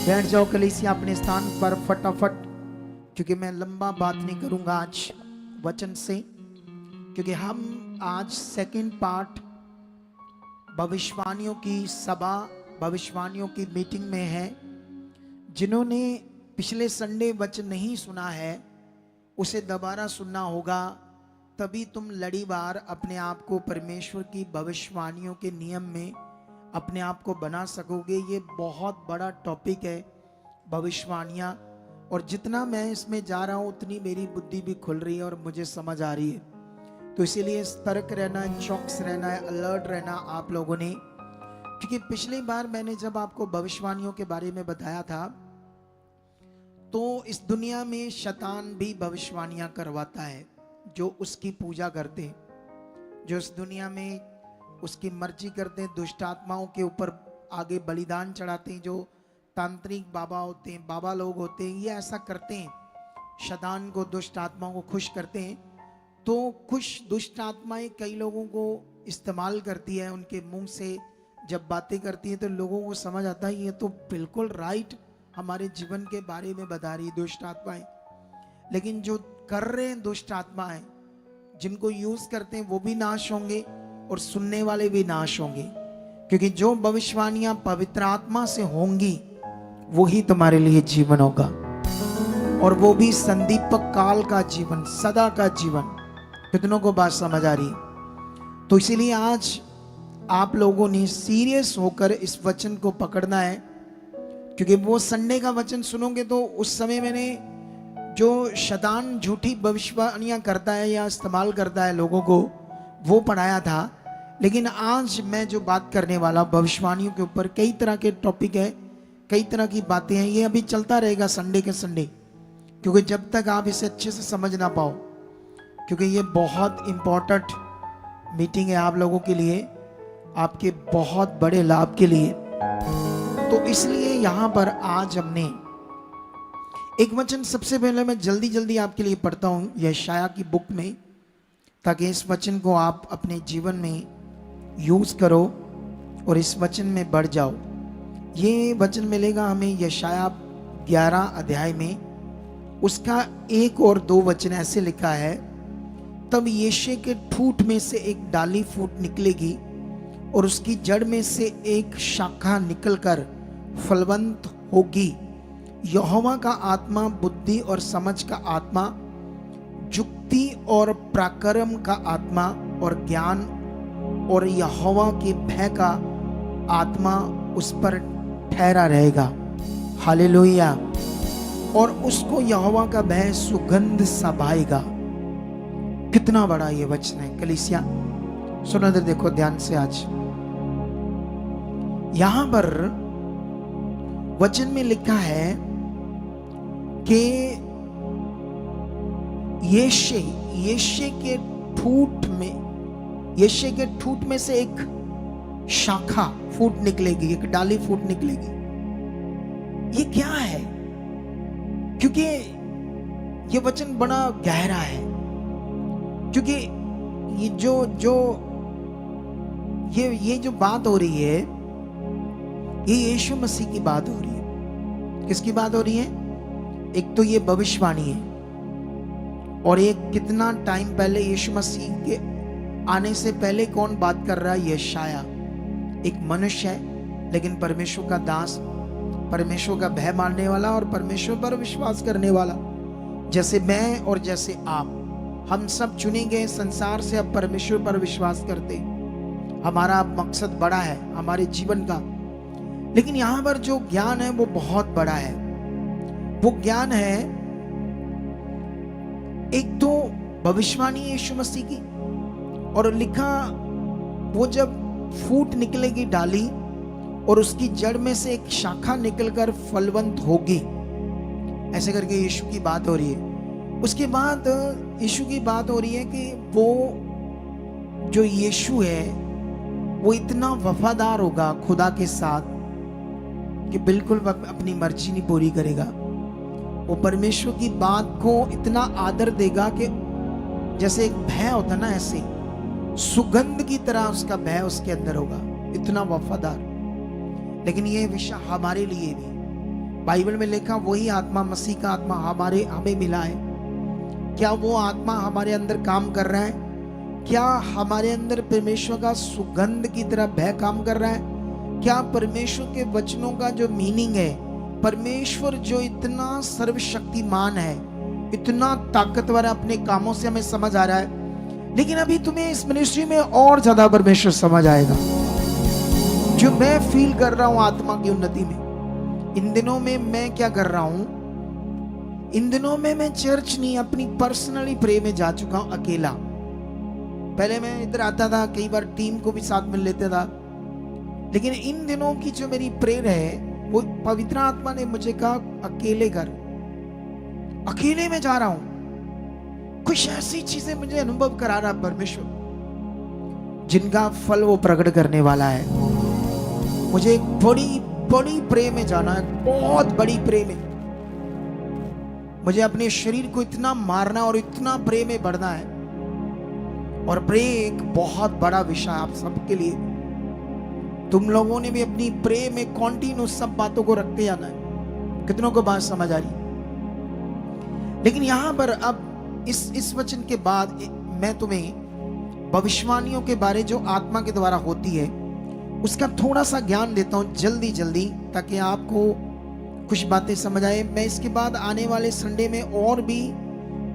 बैठ जाओ कलीसिया अपने स्थान पर फटाफट, क्योंकि मैं लंबा बात नहीं करूंगा आज वचन से, क्योंकि हम आज सेकंड पार्ट भविष्यवाणियों की सभा, भविष्यवाणियों की मीटिंग में है। जिन्होंने पिछले संडे वचन नहीं सुना है उसे दोबारा सुनना होगा, तभी तुम लड़ीवार अपने आप को परमेश्वर की भविष्यवाणियों के नियम में अपने आप को बना सकोगे। ये बहुत बड़ा टॉपिक है भविष्यवाणियाँ, और जितना मैं इसमें जा रहा हूँ उतनी मेरी बुद्धि भी खुल रही है और मुझे समझ आ रही है। तो इसीलिए सतर्क रहना है, चौकस रहना है, अलर्ट रहना आप लोगों ने, क्योंकि पिछली बार मैंने जब आपको भविष्यवाणियों के बारे में बताया था तो इस दुनिया में शैतान भी भविष्यवाणियां करवाता है। जो उसकी पूजा करते हैं, जो इस दुनिया में उसकी मर्जी करते हैं, दुष्ट आत्माओं के ऊपर आगे बलिदान चढ़ाते हैं, जो तांत्रिक बाबा होते हैं, बाबा लोग होते हैं, ये ऐसा करते हैं, शैतान को, दुष्ट आत्माओं को खुश करते हैं। तो कुछ दुष्ट आत्माएं कई लोगों को इस्तेमाल करती है, उनके मुंह से जब बातें करती है तो लोगों को समझ आता है ये तो बिल्कुल राइट हमारे जीवन के बारे में बता रही दुष्ट आत्माएं। लेकिन जो कर रहे हैं दुष्ट आत्माएं, जिनको यूज करते हैं, वो भी नाश होंगे और सुनने वाले भी नाश होंगे, क्योंकि जो भविष्यवाणियां पवित्र आत्मा से होंगी वही तुम्हारे लिए जीवन होगा, और वो भी संदीपक काल का जीवन, सदा का जीवन। कितनों को बात समझ आ रही है? तो इसीलिए आज आप लोगों ने सीरियस होकर इस वचन को पकड़ना है, क्योंकि वो संडे का वचन सुनोगे तो उस समय मैंने जो शैतान झूठी भविष्यवाणियां करता है या इस्तेमाल करता है लोगों को, वो पढ़ाया था। लेकिन आज मैं जो बात करने वाला भविष्यवाणियों के ऊपर, कई तरह के टॉपिक है, कई तरह की बातें हैं, ये अभी चलता रहेगा संडे के संडे, क्योंकि जब तक आप इसे अच्छे से समझ ना पाओ, क्योंकि ये बहुत इंपॉर्टेंट मीटिंग है आप लोगों के लिए, आपके बहुत बड़े लाभ के लिए। तो इसलिए यहां पर आज हमने एक वचन, सबसे पहले मैं जल्दी जल्दी आपके लिए पढ़ता हूं यशायाह की बुक में, ताकि इस वचन को आप अपने जीवन में यूज करो और इस वचन में बढ़ जाओ। ये वचन मिलेगा हमें यशायाह 11 अध्याय में, उसका 1 और 2 वचन ऐसे लिखा है, तब यिशै के ठूंठ में से एक डाली फूट निकलेगी और उसकी जड़ में से एक शाखा निकलकर फलवंत होगी। यहोवा का आत्मा बुद्धि और समझ का आत्मा, जुक्ति और पराक्रम का आत्मा और ज्ञान और यहोवा के भय का आत्मा उस पर ठहरा रहेगा। हालेलुया। और उसको यहोवा का भय सुगंध सा भाएगा। कितना बड़ा ये वचन है कलीसिया, सुनो तो देखो ध्यान से। आज यहां पर वचन में लिखा है कि यिशै के ठूंठ में से एक शाखा फूट निकलेगी, एक डाली फूट निकलेगी। ये क्या है? क्योंकि ये वचन बड़ा गहरा है, क्योंकि ये जो बात हो रही है, ये यीशु मसीह की बात हो रही है। किसकी बात हो रही है? एक तो ये भविष्यवाणी है, और एक कितना टाइम पहले यीशु मसीह के आने से पहले कौन बात कर रहा है? यशायाह, एक मनुष्य है लेकिन परमेश्वर का दास, परमेश्वर का भय मानने वाला और परमेश्वर पर विश्वास करने वाला, जैसे मैं और जैसे आप। हम सब चुने गए संसार से अब परमेश्वर पर विश्वास करते। हमारा मकसद बड़ा है हमारे जीवन का, लेकिन यहां पर जो ज्ञान है वो बहुत बड़ा है। वो ज्ञान है, एक तो भविष्यवाणी यीशु मसीह की, और लिखा वो जब फूट निकलेगी डाली और उसकी जड़ में से एक शाखा निकलकर फलवंत होगी, ऐसे करके यीशु की बात हो रही है। उसके बाद यीशु की बात हो रही है कि वो जो यीशु है वो इतना वफादार होगा खुदा के साथ कि बिल्कुल अपनी मर्जी नहीं पूरी करेगा। वो परमेश्वर की बात को इतना आदर देगा कि जैसे एक भय होता ना, ऐसे सुगंध की तरह उसका भय उसके अंदर होगा, इतना वफादार। लेकिन ये विषय हमारे लिए भी, बाइबल में लिखा वही आत्मा, मसीह का आत्मा हमें मिला है। क्या वो आत्मा हमारे अंदर काम कर रहा है? क्या हमारे अंदर परमेश्वर का सुगंध की तरह बह काम कर रहा है? क्या परमेश्वर के वचनों का जो मीनिंग है, परमेश्वर जो इतना सर्वशक्तिमान है, इतना ताकतवर है, अपने कामों से हमें समझ आ रहा है। लेकिन अभी तुम्हें इस मिनिस्ट्री में और ज्यादा परमेश्वर समझ आएगा। जो मैं फील कर रहा हूं आत्मा की उन्नति में, इन दिनों में मैं क्या कर रहा हूं, इन दिनों में मैं चर्च नहीं, अपनी पर्सनली प्रे में जा चुका हूं अकेला। पहले मैं इधर आता था, कई बार टीम को भी साथ में लेता था, लेकिन इन दिनों की जो मेरी प्रेयर है, वो पवित्र आत्मा ने मुझे कहा अकेले कर। अकेले में जा रहा हूं, कुछ ऐसी चीजें मुझे अनुभव करा रहा परमेश्वर, जिनका फल वो प्रकट करने वाला है। मुझे एक बड़ी बड़ी प्रे में जाना है, बहुत बड़ी प्रे में। मुझे अपने शरीर को इतना मारना और इतना प्रे में बढ़ना है। और प्रे एक बहुत बड़ा विषय आप सबके लिए। तुम लोगों ने भी अपनी प्रे में कॉन्टिन्यू सब बातों को रखते जाना है। कितनों को बात समझ आ रही? लेकिन यहां पर अब इस वचन के बाद मैं तुम्हें भविष्यवाणियों के बारे जो आत्मा के द्वारा होती है उसका थोड़ा सा ज्ञान देता हूं जल्दी जल्दी, ताकि आपको कुछ बातें समझ आए। मैं इसके बाद आने वाले संडे में और भी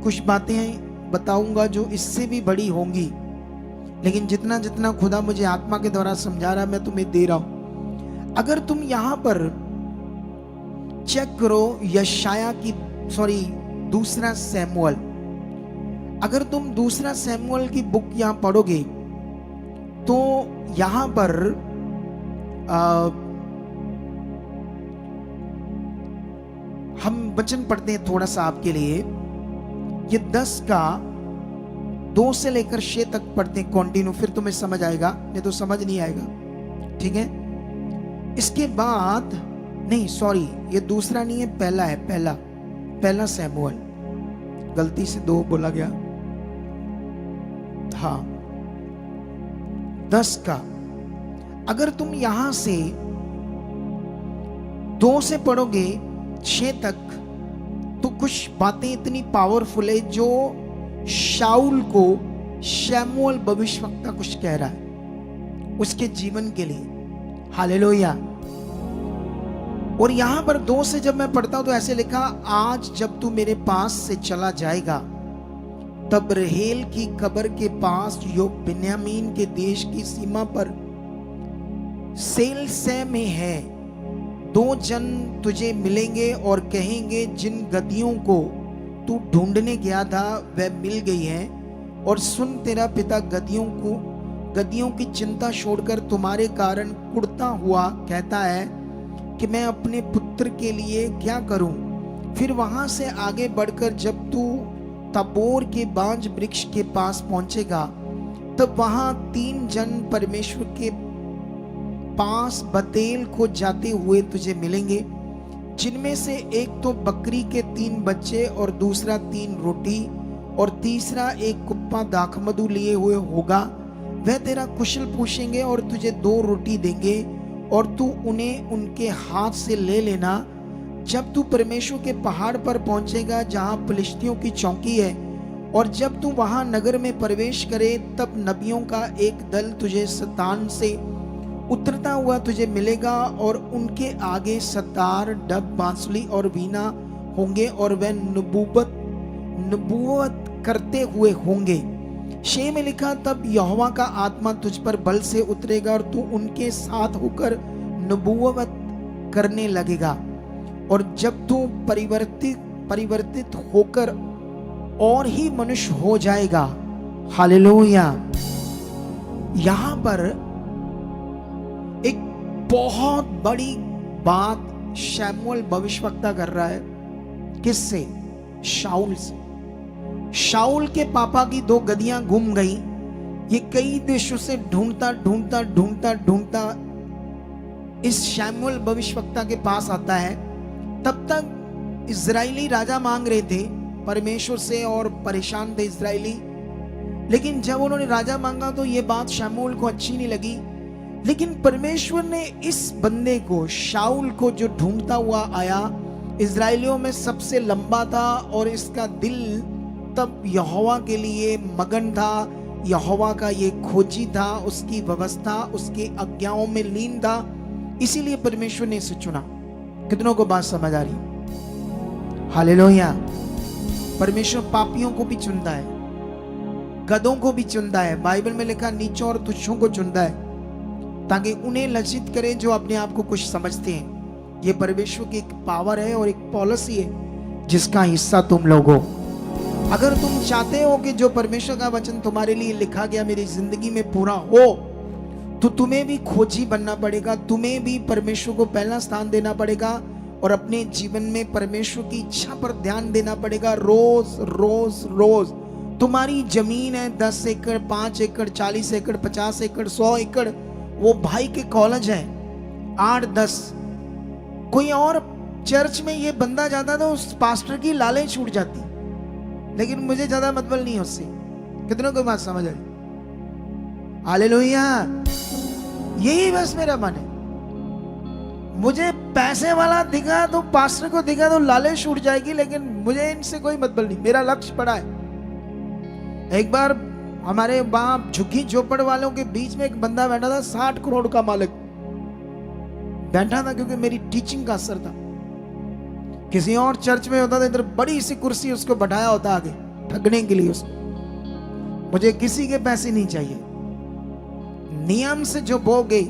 कुछ बातें बताऊंगा जो इससे भी बड़ी होंगी। लेकिन जितना जितना खुदा मुझे आत्मा के द्वारा समझा रहा है, मैं तुम्हें दे रहा हूं। अगर तुम यहां पर चेक करो यशाया की दूसरा सैमुअल, अगर तुम दूसरा सैमुअल की बुक यहां पढ़ोगे तो यहां पर हम वचन पढ़ते हैं थोड़ा सा आपके लिए। ये 10 का 2 से लेकर 6 तक पढ़ते हैं कॉन्टिन्यू, फिर तुम्हें समझ आएगा, नहीं तो समझ नहीं आएगा। ठीक है? इसके बाद नहीं, सॉरी, ये दूसरा नहीं है, पहला है। पहला सैमुअल, गलती से 2 बोला गया। हाँ, 10 का अगर तुम यहां से 2 से पढ़ोगे 6 तक, तो कुछ बातें इतनी पावरफुल है जो शाऊल को शमूएल भविष्यवक्ता कुछ कह रहा है उसके जीवन के लिए। हालेलुया। और यहां पर 2 से जब मैं पढ़ता हूं तो ऐसे लिखा, आज जब तू मेरे पास से चला जाएगा तब रहेल की कब्र के पास जो बिन्यामीन के देश की सीमा पर सेलसे में है, 2 जन तुझे मिलेंगे और कहेंगे, जिन गद्दियों को तू ढूंढने गया था वह मिल गई है। और सुन, तेरा पिता गद्दियों की चिंता छोड़कर तुम्हारे कारण कुढ़ता हुआ कहता है कि मैं अपने पुत्र के लिए क्या करूं। फिर वहां से आगे बढ़कर जब तू तबोर के बांज वृक्ष के पास पहुंचेगा तब वहां 3 जन परमेश्वर के पास बतेल को जाते हुए तुझे मिलेंगे, जिनमें से एक तो बकरी के 3 बच्चे और दूसरा 3 रोटी और तीसरा एक कुप्पा दाखमधु लिए हुए होगा। वह तेरा कुशल पूछेंगे और तुझे 2 रोटी देंगे और तू उन्हें उनके हाथ से ले लेना। जब तू परमेश्वर के पहाड़ पर पहुंचेगा जहां फिलिस्तियों की चौकी है, और जब तू वहां नगर में प्रवेश करे तब नबियों का एक दल तुझे सतान से उतरता हुआ तुझे मिलेगा और उनके आगे सतार, डब, बांसुरी और वीणा होंगे और वह नबूवत करते हुए होंगे। 6 में लिखा, तब यहोवा का आत्मा तुझ पर बल से उतरेगा और तू उनके साथ होकर नबूवत करने लगेगा। और जब तू परिवर्तित होकर और ही मनुष्य हो जाएगा। हालेलुया। यहां पर एक बहुत बड़ी बात शमूएल भविष्यवक्ता कर रहा है। किससे? शाऊल से। शाऊल के पापा की 2 गद्दियां गुम गई। ये कई देशों से ढूंढता इस शमूएल भविष्यवक्ता के पास आता है। तब तक इजरायली राजा मांग रहे थे परमेश्वर से और परेशान थे इजरायली। लेकिन जब उन्होंने राजा मांगा तो ये बात शमूएल को अच्छी नहीं लगी। लेकिन परमेश्वर ने इस बंदे को, शाऊल को, जो ढूंढता हुआ आया, इजराइलियों में सबसे लंबा था और इसका दिल तब यहोवा के लिए मगन था, यहोवा का ये खोजी था, उसकी व्यवस्था, उसकी आज्ञाओं में लीन था, इसीलिए परमेश्वर ने इसे चुना। कितनों को बात समझ आ रही? हालेलुया। परमेश्वर पापियों को भी चुनता है, गधों को भी चुनता है। बाइबल में लिखा नीचों और तुच्छों को चुनता है, ताकि उन्हें लज्जित करे जो अपने आप को कुछ समझते हैं। ये परमेश्वर की एक पावर है और एक पॉलिसी है जिसका हिस्सा तुम लोग हो। अगर तुम चाहते हो कि जो परमेश्वर का वचन तुम्हारे लिए लिखा गया मेरी जिंदगी में पूरा हो, तो तुम्हें भी खोजी बनना पड़ेगा, तुम्हें भी परमेश्वर को पहला स्थान देना पड़ेगा और अपने जीवन में परमेश्वर की इच्छा पर ध्यान देना पड़ेगा। रोज रोज रोज तुम्हारी जमीन है 10 एकड़, 5 एकड़, 40 एकड़, 50 एकड़, 100 एकड़, वो भाई के कॉलेज है 8-10। कोई और चर्च में ये बंदा जाता तो उस पास्टर की लालें छूट जाती, लेकिन मुझे ज्यादा मतलब नहीं उससे। कितनों को बात समझ आई? हालेलुया। यही बस मेरा मन है। मुझे पैसे वाला दिखा तो, पास्टर को दिखा तो लालें छूट जाएगी, लेकिन मुझे इनसे कोई मतलब नहीं। मेरा लक्ष्य बड़ा है। एक बार हमारे वहां झुग्गी झोपड़ वालों के बीच में एक बंदा बैठा था, 60 करोड़ का मालिक बैठा था, क्योंकि मेरी टीचिंग का असर था। किसी और चर्च में होता था, इधर बड़ी सी कुर्सी उसको बैठाया होता आगे ठगने के लिए उसको। मुझे किसी के पैसे नहीं चाहिए। नियम से जो भोगे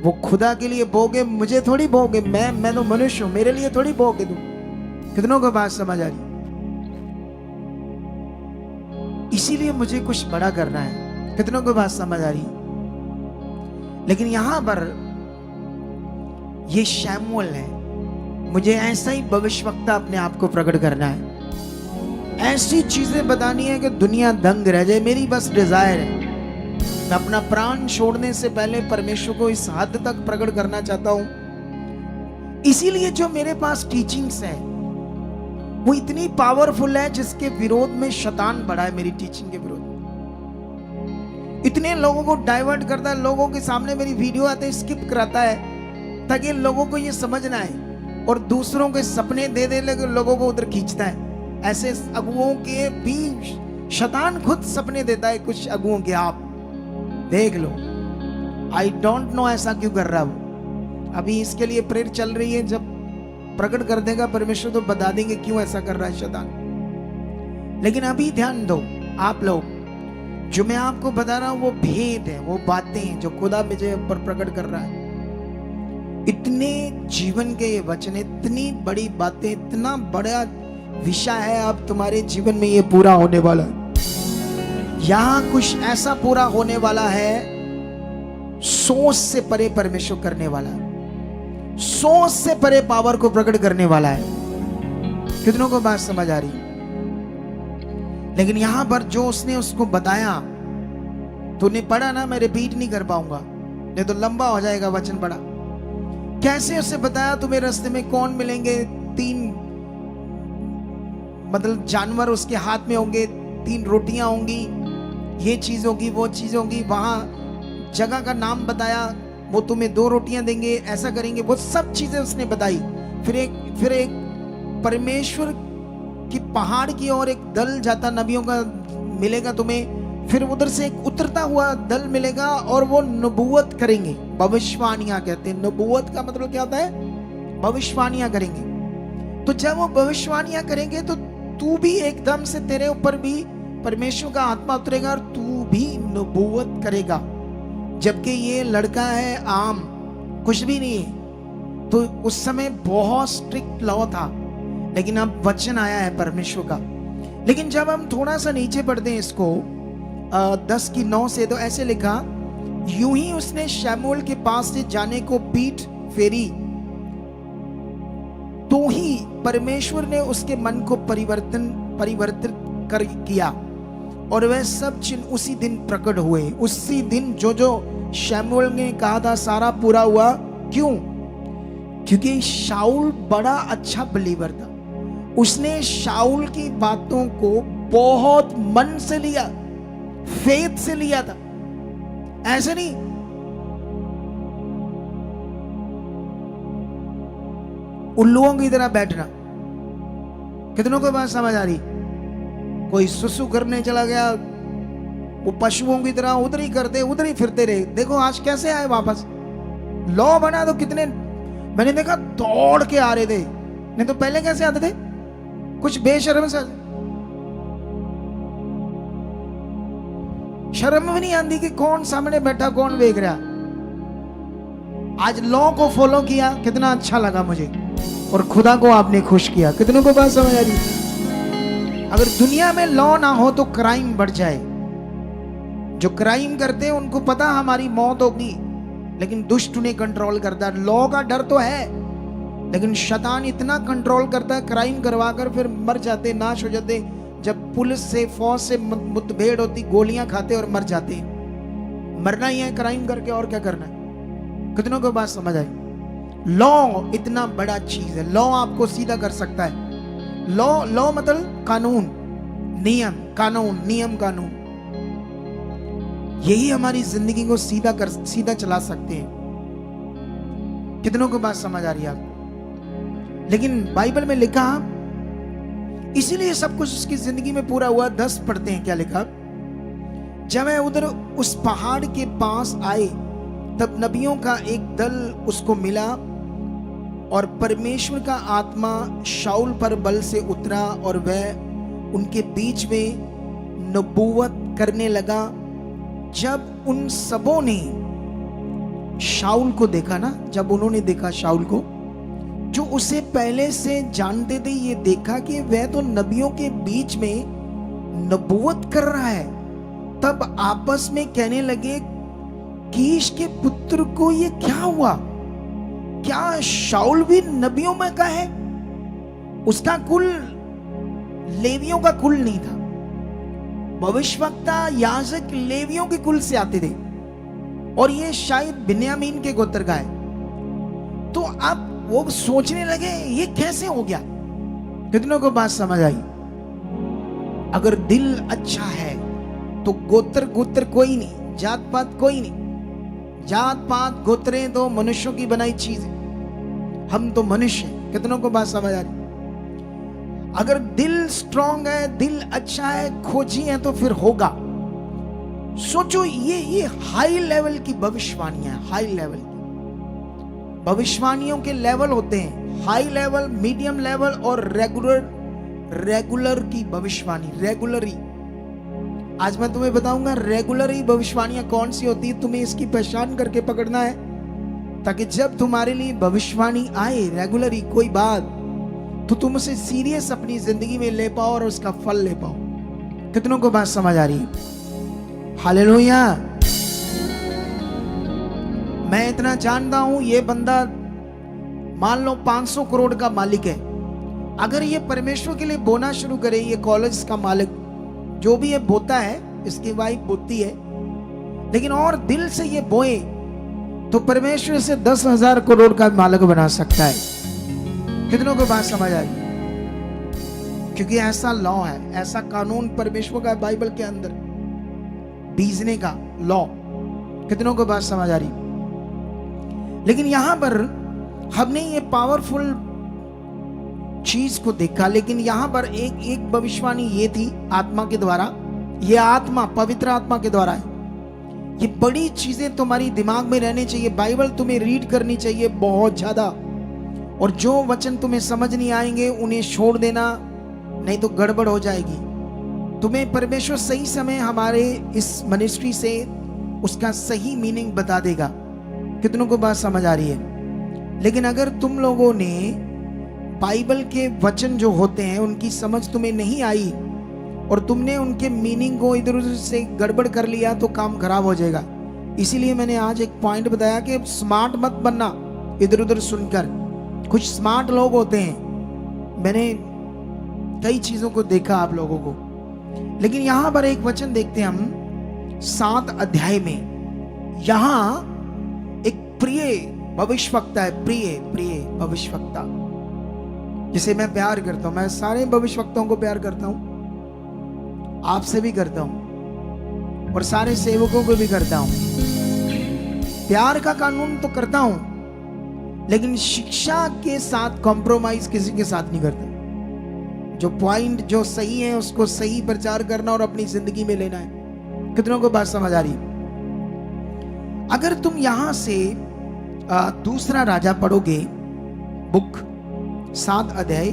वो खुदा के लिए भोगे, मुझे थोड़ी भोगे। मैं तो मनुष्य हूं, मेरे लिए थोड़ी भोगे तुम। कितनों को बात समझ आ रही? इसीलिए मुझे कुछ बड़ा करना है। कितनों को बात समझ आ रही? लेकिन यहां पर ये शैमुएल है, मुझे ऐसा ही भविष्यवक्ता अपने आप को प्रकट करना है। ऐसी चीजें बतानी है कि दुनिया दंग रह जाए। मेरी बस डिजायर है, मैं अपना प्राण छोड़ने से पहले परमेश्वर को इस हद तक प्रकट करना चाहता हूं। इसीलिए जो मेरे पास टीचिंग्स है वो इतनी पावरफुल है, जिसके विरोध में शैतान बड़ा है। मेरी टीचिंग के विरोध इतने लोगों को डाइवर्ट करता है, लोगों के सामने मेरी वीडियो आते ही स्किप कराता है, ताकि लोगों को ये समझना है, और दूसरों के सपने दे दे लेकर लोगों को उधर खींचता है। ऐसे अगुओं के भी शैतान खुद सपने देता है कुछ अगुओं के। आप देख लो, आई डोंट नो ऐसा क्यों कर रहा वो। अभी इसके लिए प्रेयर चल रही है, जब प्रकट कर देगा परमेश्वर तो बता देंगे क्यों ऐसा कर रहा है शैतान। लेकिन अभी ध्यान दो आप लोग, जो मैं आपको बता रहा हूं वो भेद है, वो बातें हैं जो खुदा मुझे ऊपर प्रकट कर रहा है। इतने जीवन के ये वचन, इतनी बड़ी बातें, इतना बड़ा विषय है, अब तुम्हारे जीवन में ये पूरा होने वाला है। यहां कुछ ऐसा पूरा होने वाला है, सोच से परे परमेश्वर करने वाला है, सोच से परे पावर को प्रकट करने वाला है। कितनों को बात समझ आ रही? लेकिन यहां पर जो उसने उसको बताया, तूने पढ़ा ना, मैं रिपीट नहीं कर पाऊंगा, नहीं तो लंबा हो जाएगा वचन पढ़ा। कैसे उसे बताया, तुम्हें रास्ते में कौन मिलेंगे, 3 मतलब जानवर उसके हाथ में होंगे, 3 रोटियां होंगी, ये चीज होगी, वो चीज होगी। वहां जगह का नाम बताया, वो तुम्हें 2 रोटियां देंगे, ऐसा करेंगे, वो सब चीजें उसने बताई। फिर एक परमेश्वर की पहाड़ की ओर एक दल जाता नबियों का मिलेगा तुम्हें, फिर उधर से एक उतरता हुआ दल मिलेगा और वो नबूवत करेंगे, भविष्यवाणियां कहते हैं। नबूवत का मतलब क्या होता है? भविष्यवाणियां करेंगे। तो जब वो भविष्यवाणियां करेंगे तो तू भी एकदम से, तेरे ऊपर भी परमेश्वर का आत्मा उतरेगा और तू भी नबूवत करेगा। जबकि ये लड़का है आम, कुछ भी नहीं है। तो उस समय बहुत स्ट्रिक्ट लॉ था, लेकिन अब वचन आया है परमेश्वर का। लेकिन जब हम थोड़ा सा नीचे पढ़ते हैं इसको 10:9 से, तो ऐसे लिखा, यूं ही उसने शमूएल के पास से जाने को पीठ फेरी, तो ही परमेश्वर ने उसके मन को परिवर्तित कर किया, और वह सब चिन्ह उसी दिन प्रकट हुए। उसी दिन जो जो शमूएल ने कहा था सारा पूरा हुआ। क्यों? क्योंकि शाऊल बड़ा अच्छा बिलीवर था। उसने शाऊल की बातों को बहुत मन से लिया, फेथ से लिया था। ऐसे नहीं उल्लुओं की तरह बैठना। कितनों को बात समझ आ रही? कोई सुसु करने चला गया, वो पशुओं की तरह उधर ही करते उधर ही फिरते रहे। देखो आज कैसे आए वापस। लॉ बना तो कितने मैंने देखा दौड़ के आ रहे थे, नहीं तो पहले कैसे आते थे? कुछ बेशर्म से, शर्म भी नहीं आती कि कौन सामने बैठा कौन देख रहा। आज लॉ को फॉलो किया, कितना अच्छा लगा मुझे, और खुदा को आपने खुश किया। कितनों को बात समझ आ रही? अगर दुनिया में लॉ ना हो तो क्राइम बढ़ जाए। जो क्राइम करते हैं उनको पता हमारी मौत होगी, लेकिन दुष्ट उन्हें कंट्रोल करता है। लॉ का डर तो है, लेकिन शैतान इतना कंट्रोल करता है, क्राइम करवाकर फिर मर जाते, नाश हो जाते। जब पुलिस से फौज से मुठभेड़ होती, गोलियां खाते और मर जाते। मरना ही है क्राइम करके, और क्या करना है। कितनों को बात समझ आई? लॉ इतना बड़ा चीज है। लॉ आपको सीधा कर सकता है। लॉ मतलब कानून, नियम, कानून, नियम, कानून। यही हमारी जिंदगी को सीधा चला सकते हैं। कितनों को बात समझ आ रही है आपको? लेकिन बाइबल में लिखा, इसीलिए सब कुछ उसकी जिंदगी में पूरा हुआ। 10 पढ़ते हैं क्या लिखा। जब मैं उधर उस पहाड़ के पास आए, तब नबियों का एक दल उसको मिला, और परमेश्वर का आत्मा शाऊल पर बल से उतरा, और वह उनके बीच में नबूवत करने लगा। जब उन सबों ने शाऊल को देखा ना, जब उन्होंने देखा शाऊल को, जो उसे पहले से जानते थे, ये देखा कि वह तो नबियों के बीच में नबूवत कर रहा है, तब आपस में कहने लगे, कीश के पुत्र को ये क्या हुआ? क्या शाऊल भी नबियों में का है? उसका कुल लेवियों का कुल नहीं था। भविष्यवक्ता याजक लेवियों के कुल से आते थे, और ये शायद बिन्यामीन के गोत्र का है। तो अब वो सोचने लगे ये कैसे हो गया। कितनों को बात समझ आई? अगर दिल अच्छा है तो गोत्र कोई नहीं, जात पात कोई नहीं। जात पात गोत्रें तो मनुष्यों की बनाई चीज है, हम तो मनुष्य हैं। कितनों को बात समझ आ रही? अगर दिल स्ट्रांग है, दिल अच्छा है, खोजी है, तो फिर होगा। सोचो, ये हाई लेवल की भविष्यवाणियां, हाई लेवल की भविष्यवाणियों के लेवल होते हैं। हाई लेवल, मीडियम लेवल और रेगुलर की भविष्यवाणी, रेगुलरी। आज मैं तुम्हें बताऊंगा रेगुलर ही भविष्यवाणियां कौन सी होती है। तुम्हें इसकी पहचान करके पकड़ना है, ताकि जब तुम्हारे लिए भविष्यवाणी आए रेगुलर ही कोई बात, तो तुम उसे सीरियस अपनी जिंदगी में ले पाओ और उसका फल ले पाओ। कितनों को बात समझ आ रही है? हालेलुया। मैं इतना जानता हूं, ये बंदा मान लो 500 करोड़ का मालिक है। अगर ये परमेश्वर के लिए बोना शुरू करे, ये कॉलेज का मालिक जो भी ये बोता है, इसकी वाइफ बोती है, लेकिन और दिल से ये बोए, तो परमेश्वर से 10,000 करोड़ का मालिक बना सकता है। कितनों को बात समझ आई? क्योंकि ऐसा लॉ है, ऐसा कानून परमेश्वर का बाइबल के अंदर, बीजने का लॉ। कितनों को बात समझ आ रही? लेकिन यहां पर हमने ये पावरफुल चीज को देखा, लेकिन यहां पर एक भविष्यवाणी ये थी आत्मा के द्वारा। ये आत्मा पवित्र आत्मा के द्वारा है। ये बड़ी चीजें तुम्हारी दिमाग में रहनी चाहिए। बाइबल तुम्हें रीड करनी चाहिए बहुत ज्यादा, और जो वचन तुम्हें समझ नहीं आएंगे उन्हें छोड़ देना, नहीं तो गड़बड़ हो जाएगी। तुम्हें परमेश्वर सही समय हमारे इस मिनिस्ट्री से उसका सही मीनिंग बता देगा। कितनों को बात समझ आ रही है? लेकिन अगर तुम लोगों ने बाइबल के वचन जो होते हैं उनकी समझ तुम्हें नहीं आई, और तुमने उनके मीनिंग को इधर उधर से गड़बड़ कर लिया, तो काम खराब हो जाएगा। इसीलिए मैंने आज एक पॉइंट बताया कि स्मार्ट मत बनना इधर उधर सुनकर। कुछ स्मार्ट लोग होते हैं, मैंने कई चीजों को देखा आप लोगों को। लेकिन यहां पर एक वचन देखते हैं हम 7 अध्याय में। यहां एक प्रिय भविष्यवक्ता है, प्रिय भविष्यवक्ता, जिसे मैं प्यार करता हूं। मैं सारे भविष्यवक्ताओं को प्यार करता हूं, आपसे भी करता हूं, और सारे सेवकों को भी करता हूं। प्यार का कानून तो करता हूं, लेकिन शिक्षा के साथ कॉम्प्रोमाइज किसी के साथ नहीं करता। जो पॉइंट जो सही है उसको सही प्रचार करना और अपनी जिंदगी में लेना है। कितनों को बात समझ आ रही? अगर तुम यहां से दूसरा राजा पढ़ोगे बुक 7 अध्याय,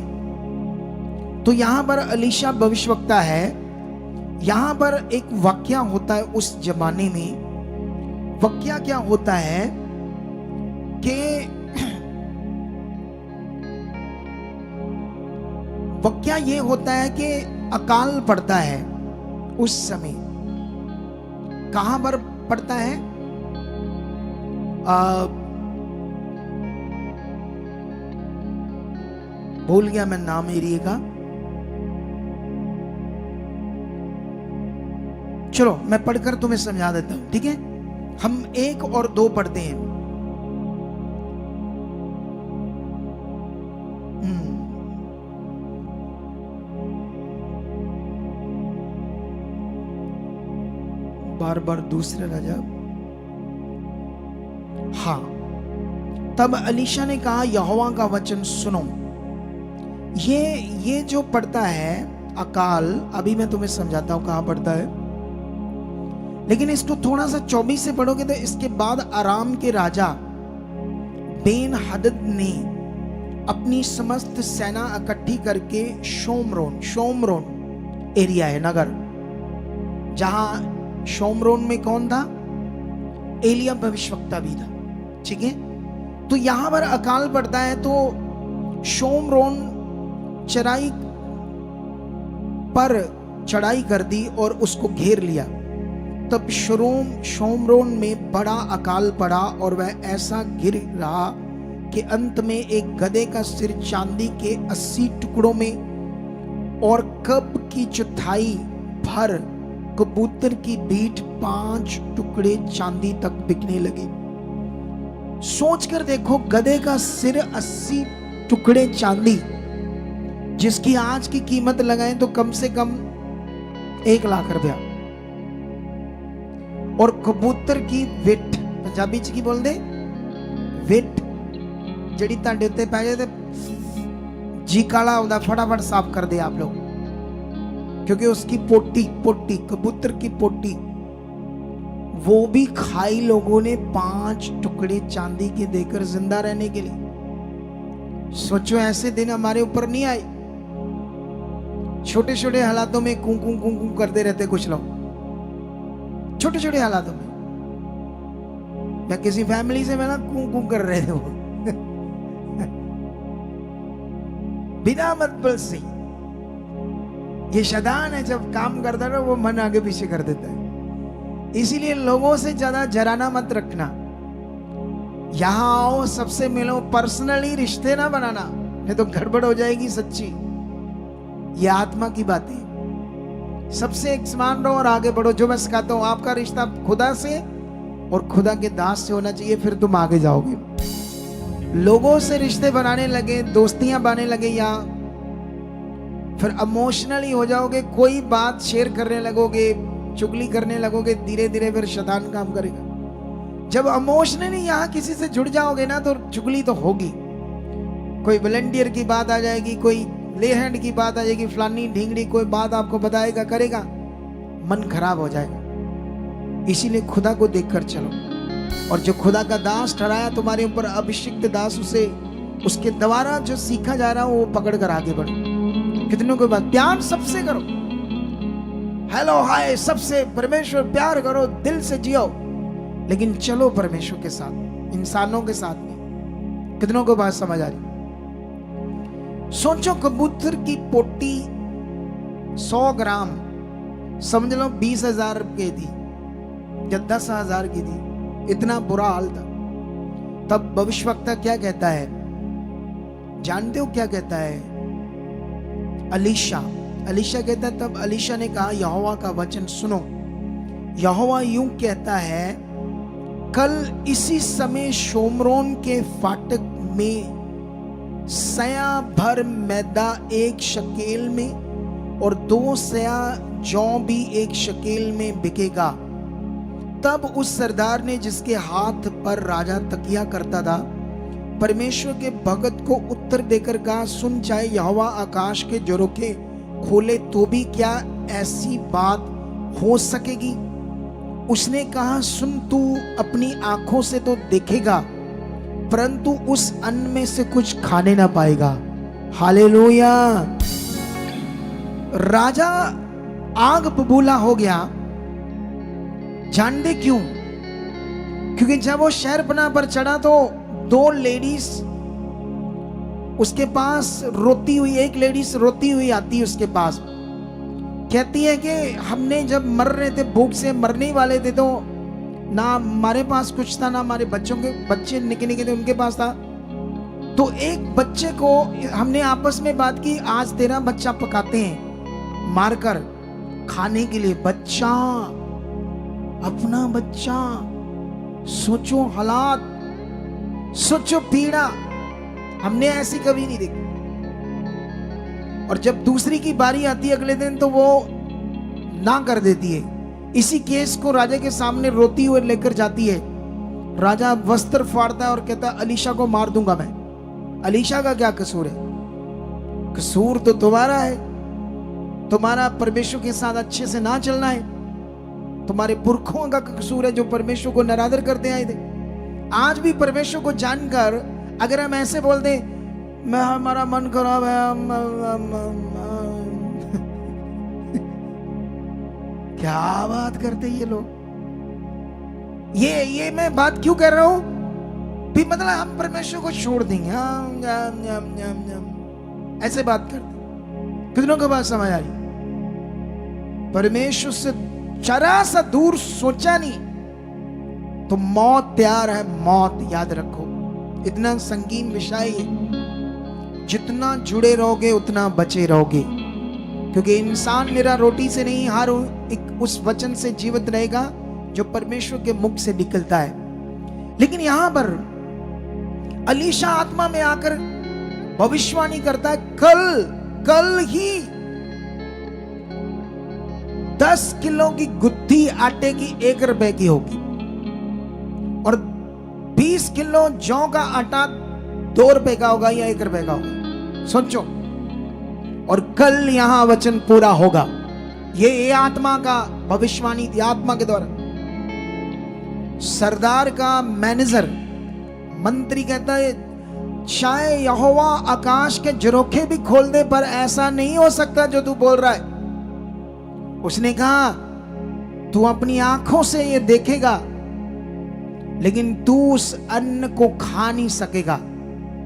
तो यहां पर एलीशा भविष्यवक्ता है। यहां पर एक वाक्य होता है उस जमाने में। वाक्य क्या होता है कि वाक्य ये होता है कि अकाल पड़ता है उस समय। कहां पर पड़ता है? भूल गया मैं नाम एरिया का। चलो मैं पढ़कर तुम्हें समझा देता हूं, ठीक है? हम 1 और 2 पढ़ते हैं। बार बार दूसरा राजा। हाँ, तब एलीशा ने कहा यहोवा का वचन सुनो। ये जो पड़ता है अकाल, अभी मैं तुम्हें समझाता हूं कहां पड़ता है। लेकिन इसको थोड़ा सा 24 से पढ़ोगे तो इसके बाद आराम के राजा बेन हदद ने अपनी समस्त सेना इकट्ठी करके शोमरोन एरिया है नगर, जहां शोमरोन में कौन था? एलिया भविष्यवक्ता भी था, ठीक है? तो यहां पर अकाल पड़ता है तो शोमरोन चराई पर चढ़ाई कर दी और उसको घेर लिया। तब शोमरोन में बड़ा अकाल पड़ा और वह ऐसा गिर रहा कि अंत में एक गधे का सिर चांदी के 80 टुकड़ों में और कब की चौथाई भर कबूतर की बीट 5 टुकड़े चांदी तक बिकने लगे। सोचकर देखो, गधे का सिर 80 टुकड़े चांदी, जिसकी आज की कीमत लगाएं तो कम से कम 1 लाख रुपया। और कबूतर की विट, पंजाबी च की बोल दे? विट जड़ी ताड़े उत्ते पै जाए जी काला होता, फटाफट साफ कर दे आप लोग, क्योंकि उसकी पोटी कबूतर की पोटी वो भी खाई लोगों ने 5 टुकड़े चांदी के देकर जिंदा रहने के लिए। सोचो ऐसे दिन हमारे ऊपर नहीं आए। छोटे छोटे हालातों में कूं करते रहते कुछ लोग, छोटे छोटे हालातों में। मैं किसी फैमिली से मैं ना कूं कर रहे थे वो बिना मतलब से। ये शैतान है, जब काम करता है वो मन आगे पीछे कर देता है। इसीलिए लोगों से ज्यादा जराना मत रखना। यहां आओ, सबसे मिलो, पर्सनली रिश्ते ना बनाना, नहीं तो गड़बड़ हो जाएगी सच्ची। ये आत्मा की बात है। सबसे एक समान रहो और आगे बढ़ो। जो मैं सिखाता हूं, आपका रिश्ता खुदा से और खुदा के दास से होना चाहिए, फिर तुम आगे जाओगे। लोगों से रिश्ते बनाने लगे, दोस्तियां बनाने लगे, या फिर इमोशनली हो जाओगे, कोई बात शेयर करने लगोगे, चुगली करने लगोगे, धीरे धीरे फिर शैतान काम करेगा। जब इमोशनली यहां किसी से जुड़ जाओगे ना, तो चुगली तो होगी। कोई वॉलंटियर की बात आ जाएगी, कोई ले हैंड की बात आ जाएगी, फलानी ढींगड़ी कोई बात आपको बताएगा, करेगा, मन खराब हो जाएगा। इसीलिए खुदा को देखकर चलो, और जो खुदा का दास ठहराया तुम्हारे ऊपर, अभिषिक्त दास, उसे उसके द्वारा जो सीखा जा रहा हो वो पकड़ कर आगे बढ़ो। कितनों को बात प्यार सबसे करो, हेलो हाय सबसे, परमेश्वर प्यार करो, दिल से जियो, लेकिन चलो परमेश्वर के साथ, इंसानों के साथ में। कितनों को बात समझ आ रही? सोचो, कबूतर की पोटी 100 ग्राम समझ लो 20,000 की थी या 10,000 की थी, इतना बुरा हाल था। तब भविष्यवक्ता क्या कहता है जानते हो? क्या कहता है? एलीशा कहता है, तब एलीशा ने कहा यहोवा का वचन सुनो। यहोवा यूं कहता है, कल इसी समय शोमरोन के फाटक में सया भर मैदा 1 शकेल में और 2 सया जौ भी 1 शकेल में बिकेगा। तब उस सरदार ने, जिसके हाथ पर राजा तकिया करता था, परमेश्वर के भगत को उत्तर देकर कहा, सुन, चाहे यहोवा आकाश के झरोखे खोले तो भी क्या ऐसी बात हो सकेगी? उसने कहा, सुन, तू अपनी आंखों से तो देखेगा परंतु उस अन्न में से कुछ खाने ना पाएगा। हालेलुया। राजा आग बबूला हो गया। जानते क्यों? क्योंकि जब वो शहरपनाह पर चढ़ा तो दो लेडीज उसके पास रोती हुई, एक लेडीज रोती हुई आती है उसके पास, कहती है कि हमने जब मर रहे थे, भूख से मरने वाले थे, तो ना हमारे पास कुछ था, ना हमारे बच्चों के बच्चे निके निके थे उनके पास था। तो एक बच्चे को हमने आपस में बात की, आज तेरा बच्चा पकाते हैं मारकर खाने के लिए। बच्चा, अपना बच्चा, सोचो हालात, सोचो पीड़ा, हमने ऐसी कभी नहीं देखी। और जब दूसरी की बारी आती है अगले दिन तो वो ना कर देती है। इसी केस को राजा के सामने रोती हुए लेकर जाती है। राजा वस्त्र फाड़ता है और कहता है, अलीशा को मार दूंगा मैं। अलीशा का क्या कसूर है? कसूर तो तुम्हारा है, तुम्हारा परमेश्वर के साथ अच्छे से ना चलना है, तुम्हारे पुरखों का कसूर है जो परमेश्वर को निरादर करते आए थे। आज भी परमेश्वर को जानकर अगर हम ऐसे बोल दें, मैं, हमारा मन खराब है, क्या बात करते ये लोग? ये मैं बात क्यों कर रहा हूं? भी मतलब हम परमेश्वर को छोड़ देंगे, ऐसे बात करते। कितनों को बात समझ आ रही? परमेश्वर से जरा सा दूर सोचा नहीं तो मौत तैयार है। मौत याद रखो, इतना संगीन विषय है। जितना जुड़े रहोगे उतना बचे रहोगे, क्योंकि इंसान निरा रोटी से नहीं, हर एक उस वचन से जीवित रहेगा जो परमेश्वर के मुख से निकलता है। लेकिन यहां पर अलीशा आत्मा में आकर भविष्यवाणी करता है, कल ही 10 किलो की गुत्थी आटे की 1 रुपए की होगी और 20 किलो जौ का आटा 2 रुपए का होगा या 1 रुपए का होगा। सोचो, और कल यहां वचन पूरा होगा। ये आत्मा का भविष्यवाणी थी, आत्मा के द्वारा। सरदार का मैनेजर, मंत्री कहता है, शायद यहोवा आकाश के झरोखे भी खोल दे पर ऐसा नहीं हो सकता जो तू बोल रहा है। उसने कहा, तू अपनी आंखों से ये देखेगा लेकिन तू उस अन्न को खा नहीं सकेगा,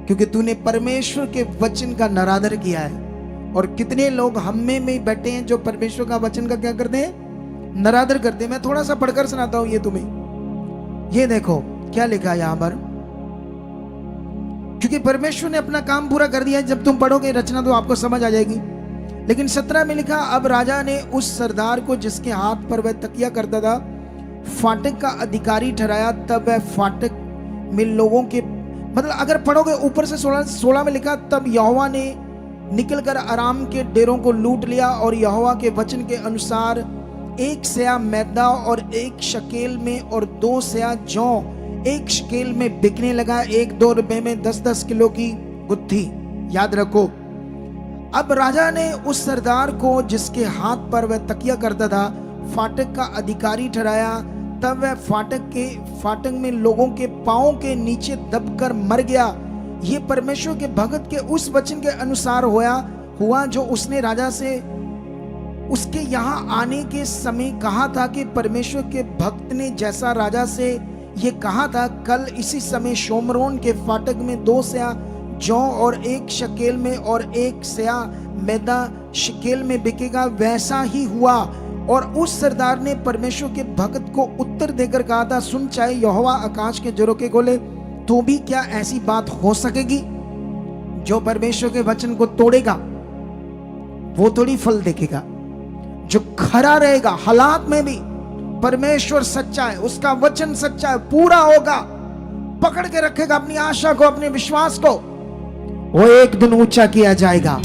क्योंकि तूने परमेश्वर के वचन का निरादर किया है। और कितने लोग हम में बैठे हैं जो परमेश्वर का वचन का क्या करते हैं? निरादर करते हैं। मैं थोड़ा सा पढ़कर सुनाता हूं ये तुम्हें। ये देखो क्या लिखा है यहां पर, क्योंकि परमेश्वर ने अपना काम पूरा कर दिया है। जब तुम पढ़ोगे रचना तो आपको समझ आ जाएगी। लेकिन 17 में लिखा, अब राजा ने उस सरदार को जिसके हाथ पर वह तकिया करता था फाटक का अधिकारी ठहराया। तब वह फाटक में लोगों के, मतलब अगर पढ़ोगे ऊपर से 16 में लिखा, तब यहोवा ने निकलकर आराम के डेरों को लूट लिया और यहोवा के वचन के अनुसार 1 सेया मैदा और 1 शकेल में और 2 सेया जौ 1 शकेल में बिकने लगा। 1-2 रुपए में 10-10 किलो की गुत्थी। याद रखो, अब राजा ने उस सरदार को जिसके हाथ पर वह तकिया करता था फाटक का अधिकारी ठहराया। तब वह फाटक में लोगों के पांवों के नीचे दबकर मर गया। ये परमेश्वर के भगत के उस वचन के अनुसार हुआ जो उसने राजा से उसके यहाँ आने के समय कहा था कि परमेश्वर के भक्त ने जैसा राजा से ये कहा था, कल इसी समय शोमरोन के फाटक में 2 सेया जौ और 1 शकेल में और 1 सेया मैदा शकेल में बिकेगा, वैसा ही हुआ। और उस सरदार ने परमेश्वर के भक्त को उत्तर देकर कहा था, सुन, चाहे यहोवा आकाश के झरोखे खोले तो भी क्या ऐसी बात हो सकेगी? जो परमेश्वर के वचन को तोड़ेगा वो थोड़ी फल देखेगा। जो खरा रहेगा हालात में भी, परमेश्वर सच्चा है, उसका वचन सच्चा है, पूरा होगा, पकड़ के रखेगा अपनी आशा को, अपने विश्वास को, वो एक दिन ऊंचा किया जाएगा।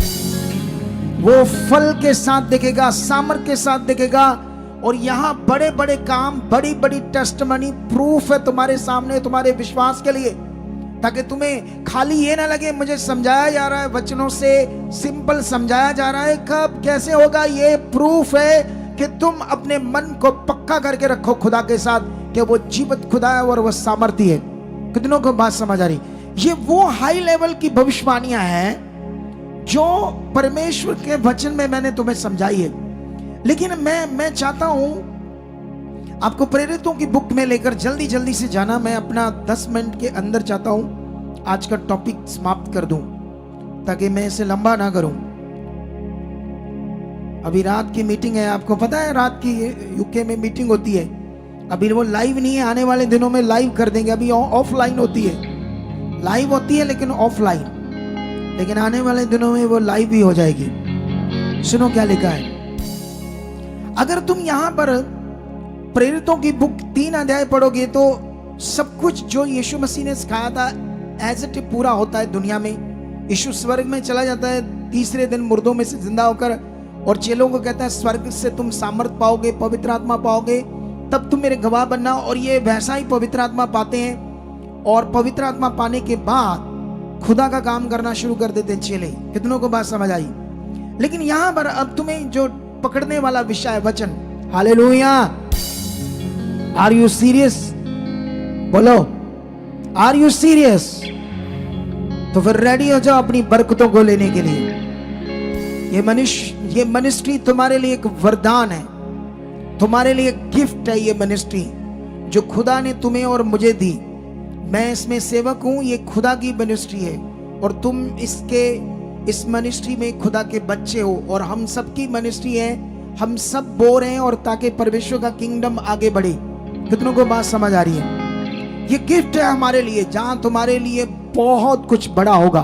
वो फल के साथ दिखेगा, सामर्थ के साथ दिखेगा। और यहां बड़े बड़े काम, बड़ी बड़ी टेस्टमनी, प्रूफ है तुम्हारे सामने, तुम्हारे विश्वास के लिए, ताकि तुम्हें खाली ये ना लगे मुझे समझाया जा रहा है वचनों से, सिंपल समझाया जा रहा है। कब कैसे होगा? ये प्रूफ है कि तुम अपने मन को पक्का करके रखो खुदा के साथ कि वो जीवित खुदा है और वो सामर्थ्य है। कितनों को बात समझ आ रही? ये वो हाई लेवल की भविष्यवाणियां हैं जो परमेश्वर के वचन में मैंने तुम्हें समझाई है। लेकिन मैं चाहता हूं आपको प्रेरितों की बुक में लेकर जल्दी जल्दी से जाना। मैं अपना 10 मिनट के अंदर चाहता हूं आज का टॉपिक समाप्त कर दूं ताकि मैं इसे लंबा ना करूं। अभी रात की मीटिंग है, आपको पता है रात की यूके में मीटिंग होती है। अभी वो लाइव नहीं है, आने वाले दिनों में लाइव कर देंगे। अभी ऑफलाइन होती है, लाइव होती है लेकिन ऑफलाइन, लेकिन आने वाले दिनों में वो लाइव भी हो जाएगी। सुनो क्या लिखा है। अगर तुम यहां पर प्रेरितों की बुक 3 अध्याय पढ़ोगे तो सब कुछ जो यीशु मसीह ने सिखाया था एज इट पूरा होता है दुनिया में। यीशु स्वर्ग में चला जाता है, तीसरे दिन मुर्दों में से जिंदा होकर, और चेलों को कहता है स्वर्ग से तुम सामर्थ पाओगे, पवित्र आत्मा पाओगे, तब तुम मेरे गवाह बनना। और ये वैसा ही पवित्र आत्मा पाते हैं और पवित्र आत्मा पाने के बाद खुदा का काम करना शुरू कर देते हैं चेले। कितनों को बात समझ आई? लेकिन यहां पर अब तुम्हें जो पकड़ने वाला विषय है वचन। हालेलुया। Are you serious? बोलो, आर यू सीरियस? तो फिर रेडी हो जाओ अपनी बरकतों को लेने के लिए। ये मिनिस्ट्री तुम्हारे लिए एक वरदान है, तुम्हारे लिए गिफ्ट है। ये मिनिस्ट्री जो खुदा ने तुम्हें और मुझे दी, मैं इसमें सेवक हूं। ये खुदा की मिनिस्ट्री है और तुम इस मिनिस्ट्री में खुदा के बच्चे हो और हम सबकी मिनिस्ट्री है। हम सब बोर हैं और ताकि परमेश्वर का किंगडम आगे बढ़े। कितनों को बात समझ आ रही है? ये गिफ्ट है हमारे लिए, जहां तुम्हारे लिए बहुत कुछ बड़ा होगा।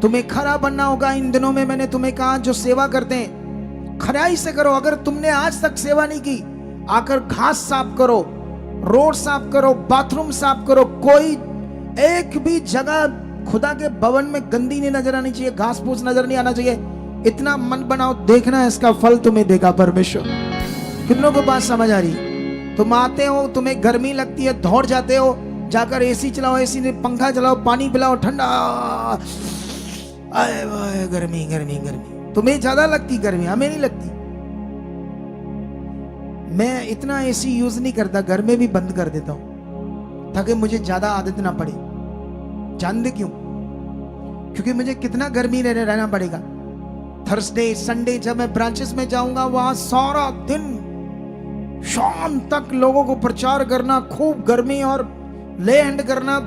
तुम्हें खरा बनना होगा। इन दिनों में मैंने तुम्हें कहा जो सेवा करते हैं खराई से करो। अगर तुमने आज तक सेवा नहीं की, आकर घास साफ करो, रोड साफ करो, बाथरूम साफ करो। कोई एक भी जगह खुदा के भवन में गंदी नहीं नजर आनी चाहिए, घास फूस नजर नहीं आना चाहिए। इतना मन बनाओ, देखना इसका फल तुम्हें देगा परमेश्वर। कितनों को बात समझ आ रही? तुम आते हो, तुम्हें गर्मी लगती है, दौड़ जाते हो, जाकर एसी चलाओ, एसी ने पंखा चलाओ, पानी पिलाओ ठंडा, आए गर्मी गर्मी गर्मी। तुम्हें ज्यादा लगती गर्मी, हमें नहीं लगती। मैं इतना एसी यूज नहीं करता, घर में भी बंद कर देता हूं ताकि मुझे ज्यादा आदत ना पड़े। जानते क्यों? क्योंकि मुझे कितना गर्मी रहना पड़ेगा। थर्सडे संडे जब मैं ब्रांचेस में जाऊंगा, वहां सारा दिन शाम तक लोगों को प्रचार करना, खूब गर्मी और ले हैंड करना,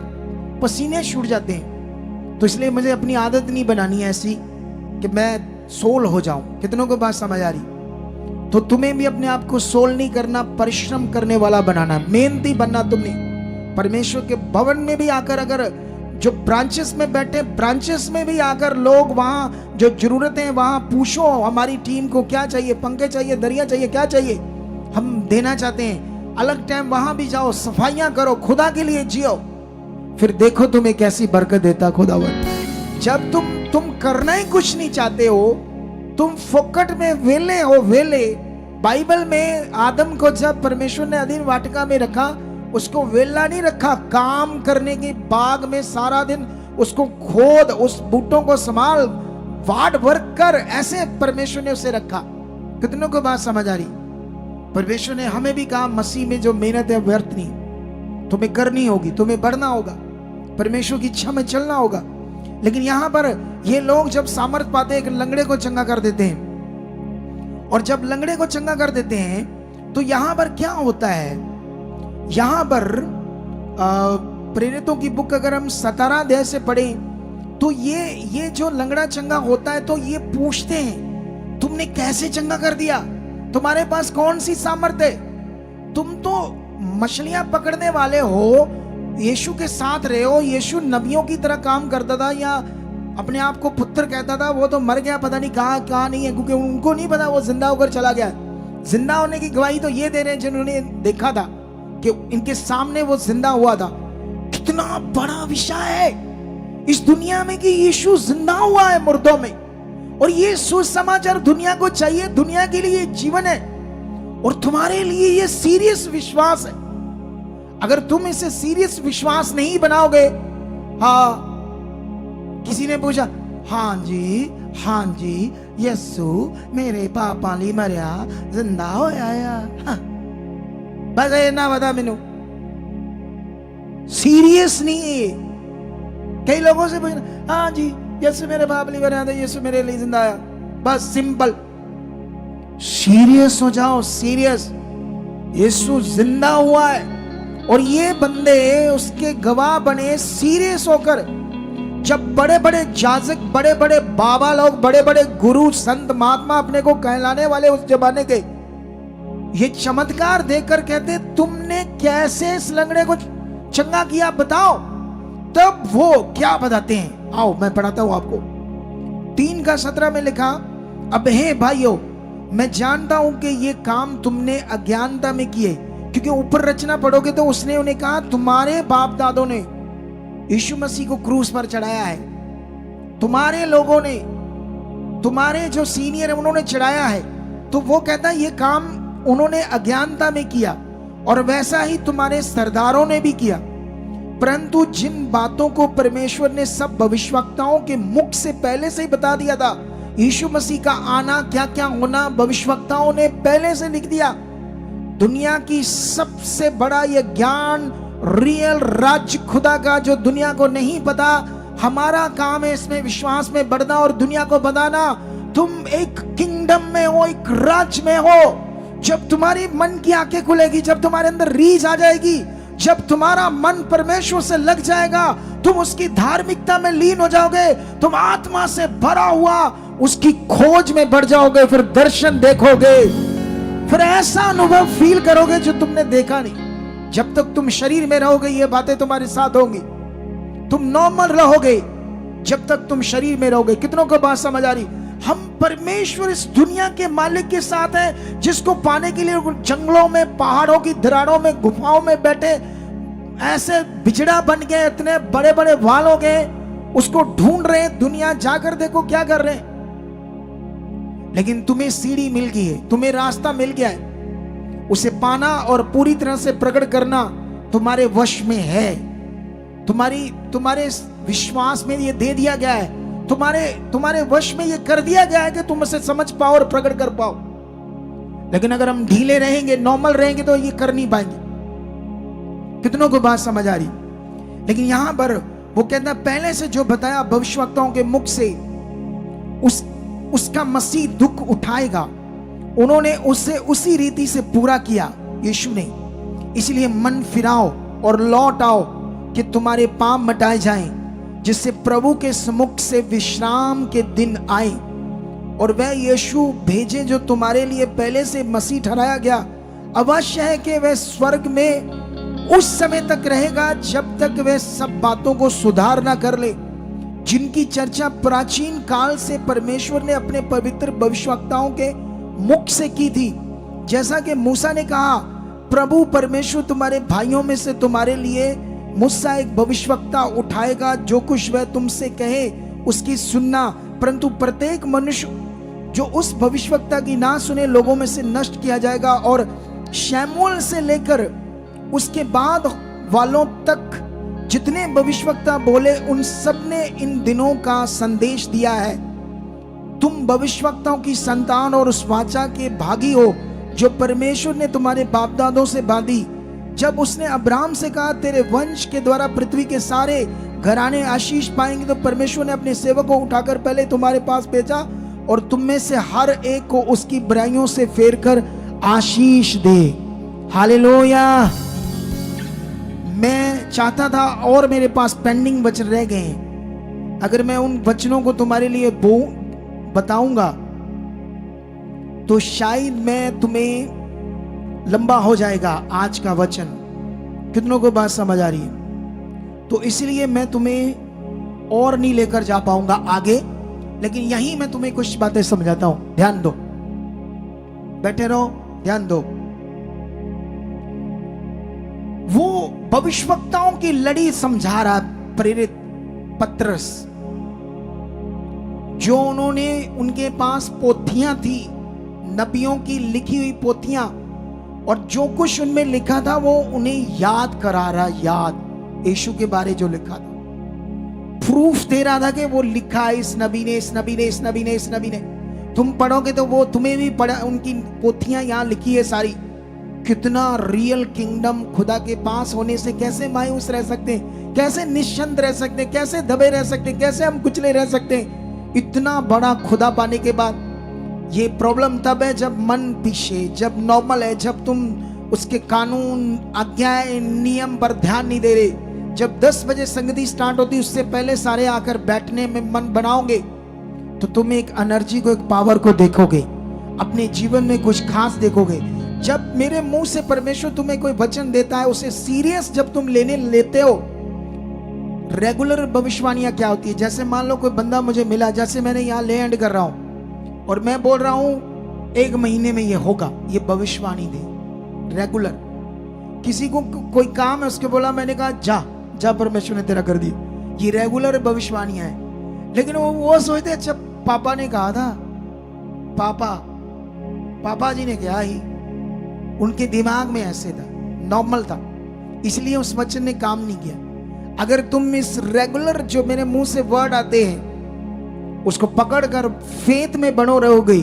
पसीने छूट जाते हैं। तो इसलिए मुझे अपनी आदत नहीं बनानी है ऐसी कि मैं सोल हो जाऊं। कितनों को बात समझ आ रही? तो तुम्हें भी अपने आप को सोल नहीं करना, परिश्रम करने वाला बनाना, मेहनती बनना। तुमने परमेश्वर के भवन में भी आकर, अगर जो ब्रांचेस में बैठे, ब्रांचेस में भी आकर लोग वहां जो जरूरतें वहां पूछो, हमारी टीम को क्या चाहिए, पंखे चाहिए, दरिया चाहिए, क्या चाहिए, हम देना चाहते हैं। अलग टाइम वहां भी जाओ, सफाइयां करो, खुदा के लिए जियो, फिर देखो तुम्हें कैसी बरकत देता खुदावन। जब तुम करना ही कुछ नहीं चाहते हो, तुम फोकट में वेले हो, वेले। बाइबल में आदम को जब परमेश्वर ने अधीन वाटिका में रखा, उसको वेला नहीं रखा। काम करने की बाग में सारा दिन उसको खोद, उस बूटों को संभाल, वार्ड वर्क कर, ऐसे परमेश्वर ने उसे रखा। कितनों को बात समझ आ रही? परमेश्वर ने हमें भी कहा मसीह में जो मेहनत है व्यर्थ नहीं, तुम्हें करनी होगी, तुम्हें बढ़ना होगा, परमेश्वर की इच्छा में चलना होगा। लेकिन यहां पर ये लोग जब सामर्थ पाते हैं, एक लंगड़े को चंगा कर देते हैं। और जब लंगड़े को चंगा कर देते हैं तो यहां पर क्या होता है? यहां पर प्रेरितों की बुक अगर हम 17 अध्याय से पढ़ें तो ये जो लंगड़ा चंगा होता है तो ये पूछते हैं तुमने कैसे चंगा कर दिया, तुम्हारे पास कौन सी सामर्थ है? तुम तो मछलियां पकड़ने वाले हो, यीशु के साथ रहे हो। यीशु नबियों की तरह काम करता था या अपने आप को पुत्र कहता था। वो तो मर गया, पता नहीं कहाँ नहीं है, क्योंकि उनको नहीं पता वो जिंदा होकर चला गया। जिंदा होने की गवाही तो ये दे रहे हैं जिन्होंने देखा था कि इनके सामने वो जिंदा हुआ था। कितना बड़ा विषय है इस दुनिया में कि यीशु जिंदा हुआ है मुर्दों में, और ये सुसमाचार दुनिया को चाहिए। दुनिया के लिए जीवन है और तुम्हारे लिए ये सीरियस विश्वास है। अगर तुम इसे सीरियस विश्वास नहीं बनाओगे, हाँ। किसी ने पूछा, हाँ जी यस्सु मेरे पापा ली मरिया जिंदा हो आया। हाँ। बस ये ना बता मैनू, सीरियस नहीं है। कई लोगों से पूछना, हाँ जी यस्सु मेरे बाप ली मरिया था, यस्सु मेरे लिए जिंदा आया। बस सिंपल। सीरियस हो जाओ, सीरियस। यीशु जिंदा हुआ है और ये बंदे उसके गवाह बने सीरियस होकर। जब बड़े बड़े याजक, बड़े बड़े बाबा लोग, बड़े बड़े गुरु संत महात्मा अपने को कहलाने वाले उस जमाने के ये चमत्कार देखकर कहते, तुमने कैसे इस लंगड़े को चंगा किया बताओ। तब वो क्या बताते हैं, आओ मैं पढ़ाता हूं आपको। 3:17 में लिखा, अब हे भाइयों मैं जानता हूं कि ये काम तुमने अज्ञानता में किए, क्योंकि ऊपर रचना पढ़ोगे तो उसने उन्हें कहा तुम्हारे बाप दादों ने यीशु मसीह को क्रूस पर चढ़ाया है, तुम्हारे लोगों ने, तुम्हारे जो सीनियर है उन्होंने चढ़ाया है। तो वो कहता है ये काम उन्होंने अज्ञानता में किया और वैसा ही तुम्हारे सरदारों ने भी किया। परंतु जिन बातों को परमेश्वर ने सब भविष्यवक्ताओं के मुख से पहले से ही बता दिया था, यीशु मसीह का आना, क्या क्या होना, भविष्यवक्ताओं ने पहले से लिख दिया। दुनिया की सबसे बड़ा ये ज्ञान, रियल राज्य खुदा का, जो दुनिया को नहीं पता, हमारा काम है इसमें विश्वास में बढ़ना और दुनिया को बताना। तुम एक किंगडम में हो, एक राज्य में हो। जब तुम्हारी मन की आंखें खुलेगी, जब तुम्हारे अंदर रीझ आ जाएगी, जब तुम्हारा मन परमेश्वर से लग जाएगा, तुम उसकी धार्मिकता में लीन हो जाओगे, तुम आत्मा से भरा हुआ उसकी खोज में बढ़ जाओगे, फिर दर्शन देखोगे, फिर ऐसा अनुभव फील करोगे जो तुमने देखा नहीं। जब तक तुम शरीर में रहोगे ये बातें तुम्हारे साथ होंगी, तुम नॉर्मल रहोगे जब तक तुम शरीर में रहोगे। कितनों को बात समझ आ रही? हम परमेश्वर इस दुनिया के मालिक के साथ हैं, जिसको पाने के लिए जंगलों में, पहाड़ों की दरारों में, गुफाओं में बैठे ऐसे बिछड़ा बन गए, इतने बड़े बड़े वाल हो गए, उसको ढूंढ रहे हैं। दुनिया जाकर देखो क्या कर रहे हैं। लेकिन तुम्हें सीढ़ी मिल गई है, तुम्हें रास्ता मिल गया है, उसे पाना और पूरी तरह से प्रकट करना तुम्हारे वश में है। तुम्हारे विश्वास में ये दे दिया गया है, तुम्हारे वश में ये कर दिया गया है कि तुम उसे समझ पाओ और प्रकट कर पाओ। लेकिन अगर हम ढीले रहेंगे, नॉर्मल रहेंगे, तो ये कर नहीं पाएंगे। कितनों को बात समझ आ रही? लेकिन यहां पर वो कहता है पहले से जो बताया भविष्यवक्ताओं के मुख से, उसका मसीह दुख उठाएगा। उन्होंने उसे उसी रीति से पूरा किया यीशु ने। इसलिए मन फिराओ और लौट आओ कि तुम्हारे पाप मिटाए जाएं, जिससे प्रभु के सम्मुख से विश्राम के दिन आए। और वह यीशु भेजे जो तुम्हारे लिए पहले से मसीह ठहराया गया। अवश्य है कि वह स्वर्ग में उस समय तक रहेगा जब तक वह सब बातों को सुधार ना कर ले, जिनकी चर्चा प्राचीन काल से परमेश्वर ने अपने पवित्र भविष्यवक्ताओं के मुख से की थी। जैसा कि मूसा ने कहा, प्रभु परमेश्वर तुम्हारे भाइयों में से तुम्हारे लिए मुझसे एक भविष्यवक्ता उठाएगा, जो कुछ वह तुमसे कहे उसकी सुनना। परंतु प्रत्येक मनुष्य जो उस भविष्यवक्ता की ना सुने, लोगों में से नष्ट किया जाएगा। और शमूएल से लेकर उसके बाद वालों तक जितने भविष्यवक्ता बोले, उन सब ने इन दिनों का संदेश दिया है। तुम भविष्यवक्ताओं की संतान और उस वाचा के भागी हो जो परमेश्वर ने तुम्हारे बाप दादों से बांधी। जब उसने अब्राहम से कहा, तेरे वंश के द्वारा पृथ्वी के सारे घराने आशीष पाएंगे, तो परमेश्वर ने अपने सेवक को उठाकर पहले तुम्हारे पास भेजा और तुम में से हर एक को उसकी बुराइयों से फेर कर आशीष दे। हालेलुया। मैं चाहता था और मेरे पास पेंडिंग वचन रह गए हैं। अगर मैं उन वचनों को तुम्हारे लिए बताऊंगा तो शायद मैं तुम्हें लंबा हो जाएगा आज का वचन। कितनों को बात समझ आ रही है? तो इसलिए मैं तुम्हें और नहीं लेकर जा पाऊंगा आगे, लेकिन यहीं मैं तुम्हें कुछ बातें समझाता हूं। ध्यान दो, बैठे रहो, ध्यान दो। वो भविष्यवक्ताओं की लड़ी समझा रहा प्रेरित पत्रस, जो उन्होंने, उनके पास पोथियां थी, नबियों की लिखी हुई पोथियां, और जो कुछ उनमें लिखा था वो उन्हें याद करा रहा, याद यीशु के बारे जो लिखा था। प्रूफ दे रहा था कि वो लिखा है इस नबी ने, इस नबी ने, इस नबी ने, इस नबी ने। तुम पढ़ोगे तो वो तुम्हें भी पढ़ा, उनकी पोथियां यहाँ लिखी है सारी। कितना रियल किंगडम खुदा के पास होने से कैसे मायूस रह सकते हैं, कैसे निश्चिंत रह सकते हैं, कैसे दबे रह सकते हैं, कैसे हम कुचले रह सकते हैं। इतना बड़ा खुदा पाने के बाद ये प्रॉब्लम तब है जब मन पीछे, जब नॉर्मल है, जब तुम उसके कानून, आज्ञाएं, नियम पर ध्यान नहीं दे रहे। जब 10 बजे संगति स्टार्ट होती उससे पहले सारे आकर बैठने में मन बनाओगे तो तुम एक एनर्जी को, एक पावर को देखोगे, अपने जीवन में कुछ खास देखोगे। जब मेरे मुंह से परमेश्वर तुम्हें कोई वचन देता है उसे सीरियस जब तुम लेते हो। रेगुलर भविष्यवाणियां क्या होती है? जैसे मान लो कोई बंदा मुझे मिला, जैसे मैंने यहाँ ले एंड कर रहा हूं और मैं बोल रहा हूं 1 महीने में ये होगा, ये भविष्यवाणी दे रेगुलर। किसी को कोई काम है, उसके बोला, मैंने कहा जा जा परमेश्वर ने तेरा कर दिया, ये रेगुलर भविष्यवाणियां हैं। लेकिन वो सोचते अच्छा पापा ने कहा था, पापा जी ने कहा ही, उनके दिमाग में ऐसे था, नॉर्मल था, इसलिए उस वचन ने काम नहीं किया। अगर तुम इस रेगुलर जो मेरे मुंह से वर्ड आते हैं उसको पकड़कर फेथ में बनो रहोगे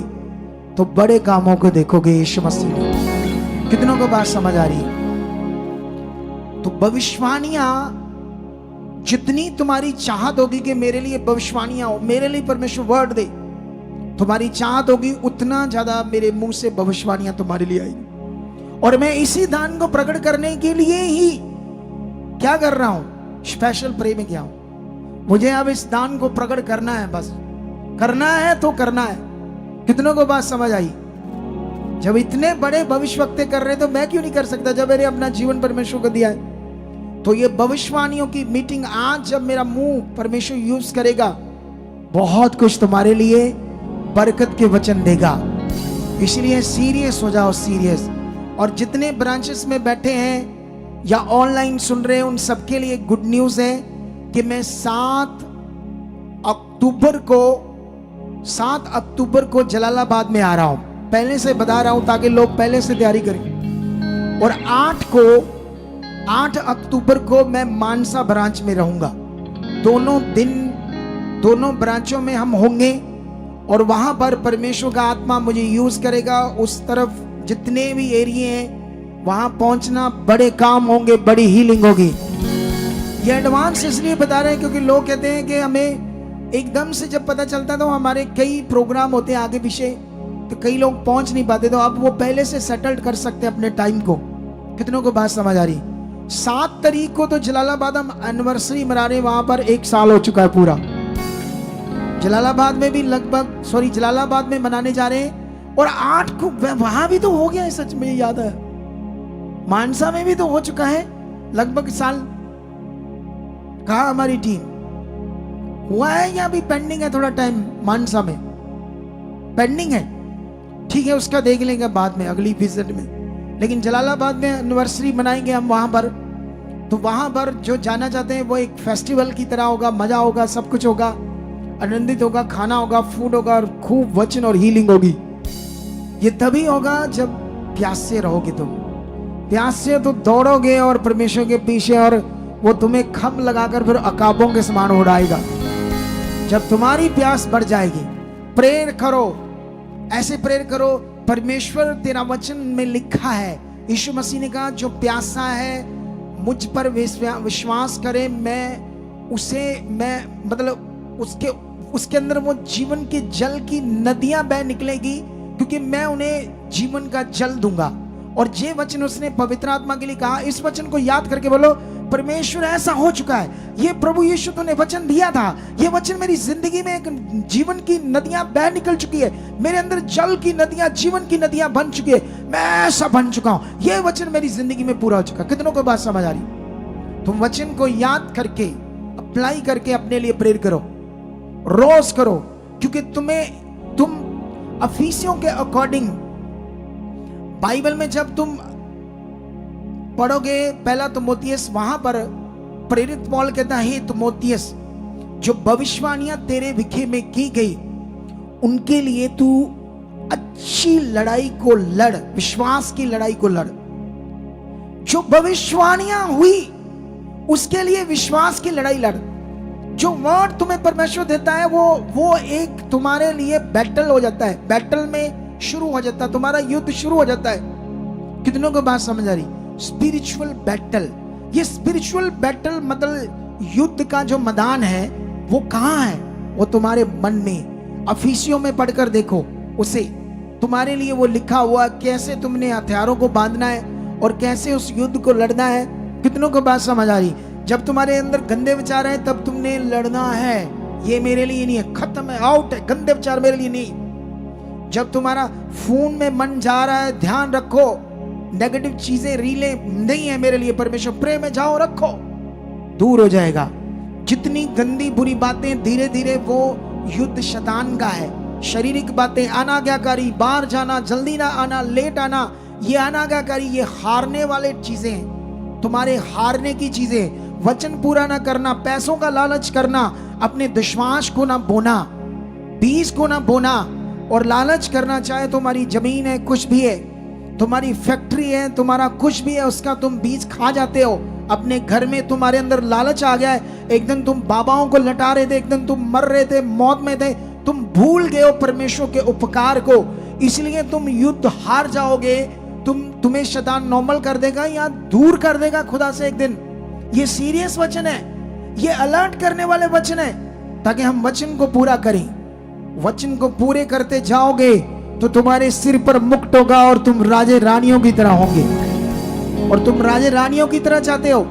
तो बड़े कामों को देखोगे यीशु मसीह ने। कितनों को बात समझ आ रही है? तो भविष्यवाणियां जितनी तुम्हारी चाहत होगी कि मेरे लिए भविष्यवाणियां हो, मेरे लिए परमेश्वर वर्ड दे, तुम्हारी चाहत होगी उतना ज्यादा मेरे मुंह से भविष्यवाणियां तुम्हारे लिए आएगी। और मैं इसी दान को प्रकट करने के लिए ही क्या कर रहा हूं, स्पेशल प्रे में गया हूं। मुझे अब इस दान को प्रकट करना है, बस करना है तो करना है। कितनों को बात समझ आई? जब इतने बड़े भविष्यवक्ते कर रहे तो मैं क्यों नहीं कर सकता, जब मैंने अपना जीवन परमेश्वर को दिया है। तो ये भविष्यवाणियों की मीटिंग आज जब मेरा मुंह परमेश्वर यूज करेगा, बहुत कुछ तुम्हारे लिए बरकत के वचन देगा। इसलिए सीरियस हो जाओ, सीरियस। और जितने ब्रांचेस में बैठे हैं या ऑनलाइन सुन रहे हैं उन सबके लिए गुड न्यूज है कि मैं 7 अक्टूबर को जलालाबाद में आ रहा हूं। पहले से बता रहा हूं ताकि लोग पहले से तैयारी करें। और 8 अक्टूबर को मैं मानसा ब्रांच में रहूंगा। दोनों दिन दोनों ब्रांचों में हम होंगे और वहां पर परमेश्वर का आत्मा मुझे यूज करेगा। उस तरफ जितने भी एरिया हैं वहां पहुंचना, बड़े काम होंगे, बड़ी हीलिंग होगी। ये एडवांस इसलिए बता रहे हैं क्योंकि लोग कहते हैं कि हमें एकदम से जब पता चलता तो हमारे कई प्रोग्राम होते हैं आगे पीछे, तो कई लोग पहुंच नहीं पाते, तो अब वो पहले से सेटल्ड कर सकते हैं अपने टाइम को। कितनों को बात समझ आ रही? 7 तारीख को तो जलालाबाद हम एनिवर्सरी मना रहे हैं, वहां पर 1 साल हो चुका है पूरा। जलालाबाद में भी जलालाबाद में मनाने जा रहे हैं। और 8 को वहां भी तो हो गया है, सच में याद है। मानसा में भी तो हो चुका है लगभग साल। कहा हमारी टीम हुआ है या अभी पेंडिंग है? थोड़ा टाइम मानसा में पेंडिंग है, ठीक है, उसका देख लेंगे बाद में अगली विजिट में। लेकिन जलालाबाद में एनिवर्सरी मनाएंगे हम वहां पर। तो वहां पर जो जाना चाहते हैं वो एक फेस्टिवल की तरह होगा, मजा होगा, सब कुछ होगा, आनंदित होगा, खाना होगा, फूड होगा और खूब वचन और हीलिंग होगी। ये तभी होगा जब प्यास से रहोगे। तुम प्यास से तो दौड़ोगे और परमेश्वर के पीछे, और वो तुम्हें खम लगाकर फिर अकाबों के समान उड़ाएगा। जब तुम्हारी प्यास बढ़ जाएगी, प्रेयर करो, ऐसे प्रेयर करो, परमेश्वर तेरा वचन में लिखा है, यीशु मसीह ने कहा जो प्यासा है मुझ पर विश्वास करे, मैं उसके अंदर वो जीवन के जल की नदियां बह निकलेगी, क्योंकि मैं उन्हें जीवन का जल दूंगा। और ये वचन उसने पवित्र आत्मा के लिए कहा। इस वचन को याद करके बोलो, परमेश्वर ऐसा हो चुका है, ये प्रभु यीशु तूने वचन दिया था, ये वचन मेरी जिंदगी में एक जीवन की नदियां बह निकल चुकी है, मेरे अंदर जल की नदियां, जीवन की नदियां बन चुकी है, मैं ऐसा बन चुका हूं, ये वचन मेरी जिंदगी में पूरा हो चुका। कितनों को बात समझ आ रही? तुम वचन को याद करके अप्लाई करके अपने लिए प्रेयर करो, रोज करो, क्योंकि तुम अफीसियों के अकॉर्डिंग बाइबल में जब तुम पढ़ोगे पहला तिमोथियस, वहां पर प्रेरित पौल कहता है, हे तिमोथियस, जो भविष्यवाणियां तेरे विखे में की गई उनके लिए तू अच्छी लड़ाई को लड़, विश्वास की लड़ाई को लड़। जो भविष्यवाणियां हुई उसके लिए विश्वास की लड़ाई लड़। जो वर्ड तुम्हें परमेश्वर देता है वो एक तुम्हारे लिए बैटल हो जाता है, बैटल में शुरू हो जाता है, तुम्हारा युद्ध शुरू हो जाता है। कितनों को बात समझ आ रही? Spiritual battle. ये स्पिरिचुअल बैटल मतलब युद्ध का जो मैदान है वो कहाँ है? वो तुम्हारे मन में। अफिसियों में पढ़कर देखो उसे, तुम्हारे लिए वो लिखा हुआ कैसे तुमने हथियारों को बांधना है और कैसे उस युद्ध को लड़ना है। कितनों को बात समझ आ रही? जब तुम्हारे अंदर गंदे विचार हैं तब तुमने लड़ना है, ये मेरे लिए नहीं है, खत्म है, आउट है, गंदे विचार मेरे लिए नहीं। जब तुम्हारा फोन में मन जा रहा है, ध्यान रखो, नेगेटिव चीजें रीलें नहीं है मेरे लिए, परमेश्वर प्रे में जाओ, रखो, दूर हो जाएगा। जितनी गंदी बुरी बातें, धीरे धीरे वो युद्ध शैतान का है। शारीरिक बातें, अनाज्ञाकारी, बाहर जाना, जल्दी ना आना, लेट आना, ये अनाज्ञाकारी, ये हारने वाले चीजें हैं, तुम्हारे हारने की चीजें। वचन पूरा ना करना, पैसों का लालच करना, अपने विश्वास को ना बोना, बीज को ना बोना और लालच करना। चाहे तुम्हारी जमीन है, कुछ भी है, तुम्हारी फैक्ट्री है, तुम्हारा कुछ भी है, उसका तुम बीज खा जाते हो। अपने घर में तुम्हारे अंदर लालच आ गया है, एक दिन तुम बाबाओं को लटा रहे थे, एक दिन तुम मर रहे थे, मौत में थे, तुम भूल गए हो परमेश्वर के उपकार को, इसलिए तुम युद्ध हार जाओगे। तुम्हें शैतान नॉर्मल कर देगा या दूर कर देगा खुदा से एक दिन। ये सीरियस वचन है, ये अलर्ट करने वाले वचन है, ताकि हम वचन को पूरा करें। वचन को पूरे करते जाओगे तो तुम्हारे सिर पर मुकुट होगा और तुम राजे रानियों की तरह होंगे। और तुम राजे रानियों की तरह चाहते हो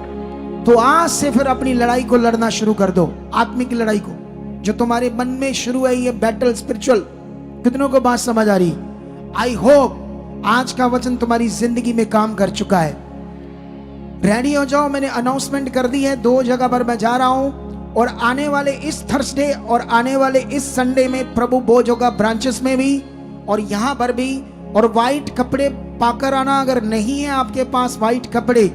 तो आज से फिर अपनी लड़ाई को लड़ना शुरू कर दो, आत्मिक लड़ाई को, जो तुम्हारे मन में शुरू है, ये बैटल स्पिरिचुअल। कितनों को बात समझ आ रही? आई होप आज का वचन तुम्हारी जिंदगी में काम कर चुका है। रेडी हो जाओ, मैंने अनाउंसमेंट कर दी है, 2 जगह पर मैं जा रहा हूं और आने वाले इस थर्सडे और आने वाले इस संडे में प्रभु भोज होगा, ब्रांचेस में भी और यहां पर भी। और व्हाइट कपड़े पाकर आना, अगर नहीं है आपके पास व्हाइट कपड़े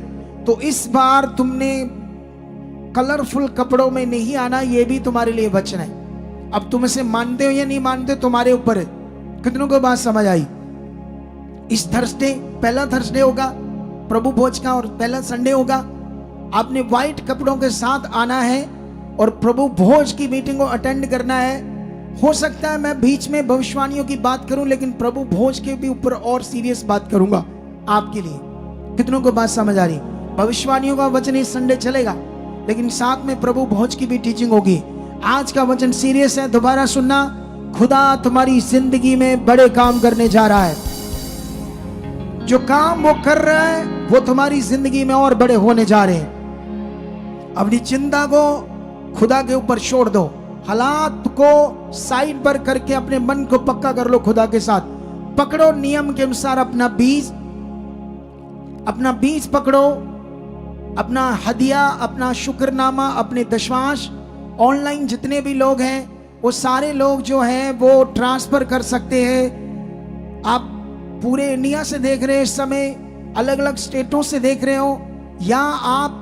तो इस बार तुमने कलरफुल कपड़ों में नहीं आना, ये भी तुम्हारे लिए वचन है। अब तुम इसे मानते हो या नहीं मानते, तुम्हारे ऊपर है। कितनों को बात समझ आई? इस थर्सडे पहला थर्सडे होगा प्रभु भोज का और पहला संडे होगा। आपने व्हाइट कपड़ों के साथ आना है और प्रभु भोज की मीटिंग को अटेंड करना है। हो सकता है मैं बीच में भविष्यवाणियों की बात करूं, लेकिन प्रभु भोज के भी ऊपर और सीरियस बात करूंगा आपके लिए। कितनों को बात समझ आ रही? भविष्यवाणियों का वचन इस संडे चलेगा, लेकिन साथ में प्रभु भोज की भी टीचिंग होगी। आज का वचन सीरियस है, दोबारा सुनना। खुदा तुम्हारी जिंदगी में बड़े काम करने जा रहा है। जो काम वो कर रहा है वो तुम्हारी जिंदगी में और बड़े होने जा रहे हैं। अपनी चिंता को खुदा के ऊपर छोड़ दो, हालात को साइड पर करके अपने मन को पक्का कर लो खुदा के साथ। पकड़ो नियम के अनुसार अपना बीज पकड़ो, अपना हदिया, अपना शुक्रनामा, अपने दशवांश। ऑनलाइन जितने भी लोग हैं वो सारे लोग जो हैं वो ट्रांसफर कर सकते हैं। आप पूरे इंडिया से देख रहे हैं इस समय, अलग अलग स्टेटों से देख रहे हो, या आप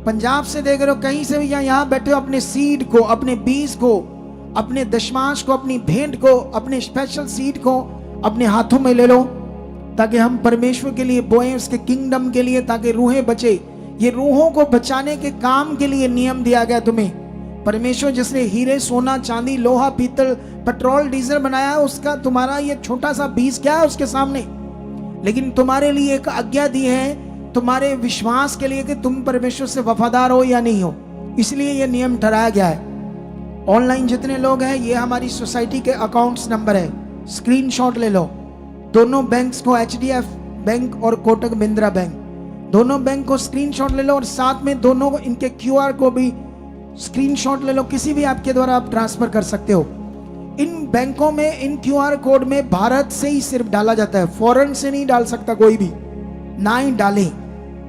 पंजाब से देख रहे हो, कहीं से भी, या यहाँ बैठे हो, अपने सीड को, अपने बीज को, अपने दशमांश को, अपनी भेंट को, अपने स्पेशल सीड को अपने हाथों में ले लो, ताकि हम परमेश्वर के लिए बोएं, उसके किंगडम के लिए, ताकि रूहें बचे। ये रूहों को बचाने के काम के लिए नियम दिया गया तुम्हें। परमेश्वर जिसने हीरे, सोना, चांदी, लोहा, पीतल, पेट्रोल, डीजल बनाया है, उसका तुम्हारा ये छोटा सा बीज क्या है उसके सामने। लेकिन तुम्हारे लिए एक आज्ञा दी है, तुम्हारे विश्वास के लिए, कि तुम परमेश्वर से वफादार हो या नहीं हो। इसलिए ये नियम ठहराया गया है। ऑनलाइन जितने लोग हैं, ये हमारी सोसाइटी के अकाउंट्स नंबर है, स्क्रीनशॉट ले लो। दोनों बैंक्स को, HDF बैंक और कोटक महिंद्रा बैंक, दोनों बैंक को स्क्रीनशॉट ले लो और साथ में दोनों को, इनके QR को भी स्क्रीनशॉट ले लो। किसी भी ऐप के द्वारा आप ट्रांसफर कर सकते हो। इन बैंकों में, इन QR कोड में भारत से ही सिर्फ डाला जाता है, फॉरेन से नहीं डाल सकता कोई भी, ना ही डाले,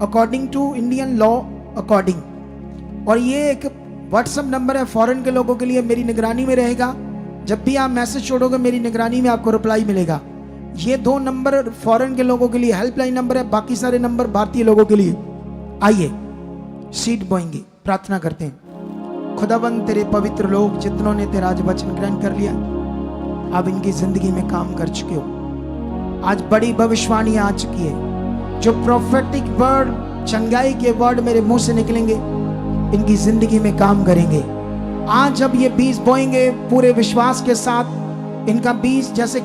according to Indian law according. और ये एक व्हाट्सएप नंबर है फॉरेन के लोगों के लिए, मेरी निगरानी में रहेगा। जब भी आप मैसेज छोड़ोगे मेरी निगरानी में आपको रिप्लाई मिलेगा। ये 2 नंबर फॉरेन के लोगों के लिए हेल्पलाइन नंबर है, बाकी सारे नंबर भारतीय लोगों के लिए। आइए सीड बोएंगे, प्रार्थना करते हैं। खुदाबंद तेरे पवित्र लोग जितनों ने तेरा आज वचन ग्रहण कर लिया, आप इनकी जिंदगी में काम कर चुके हो। आज बड़ी भविष्यवाणी आ चुकी है, जो प्रोफेटिक वर्ड, चंगाई के वर्ड मेरे मुंह से निकलेंगे, इनकी जिंदगी में काम करेंगे। आज जब ये बीज बोएंगे पूरे विश्वास के साथ, इनका बीज जैसे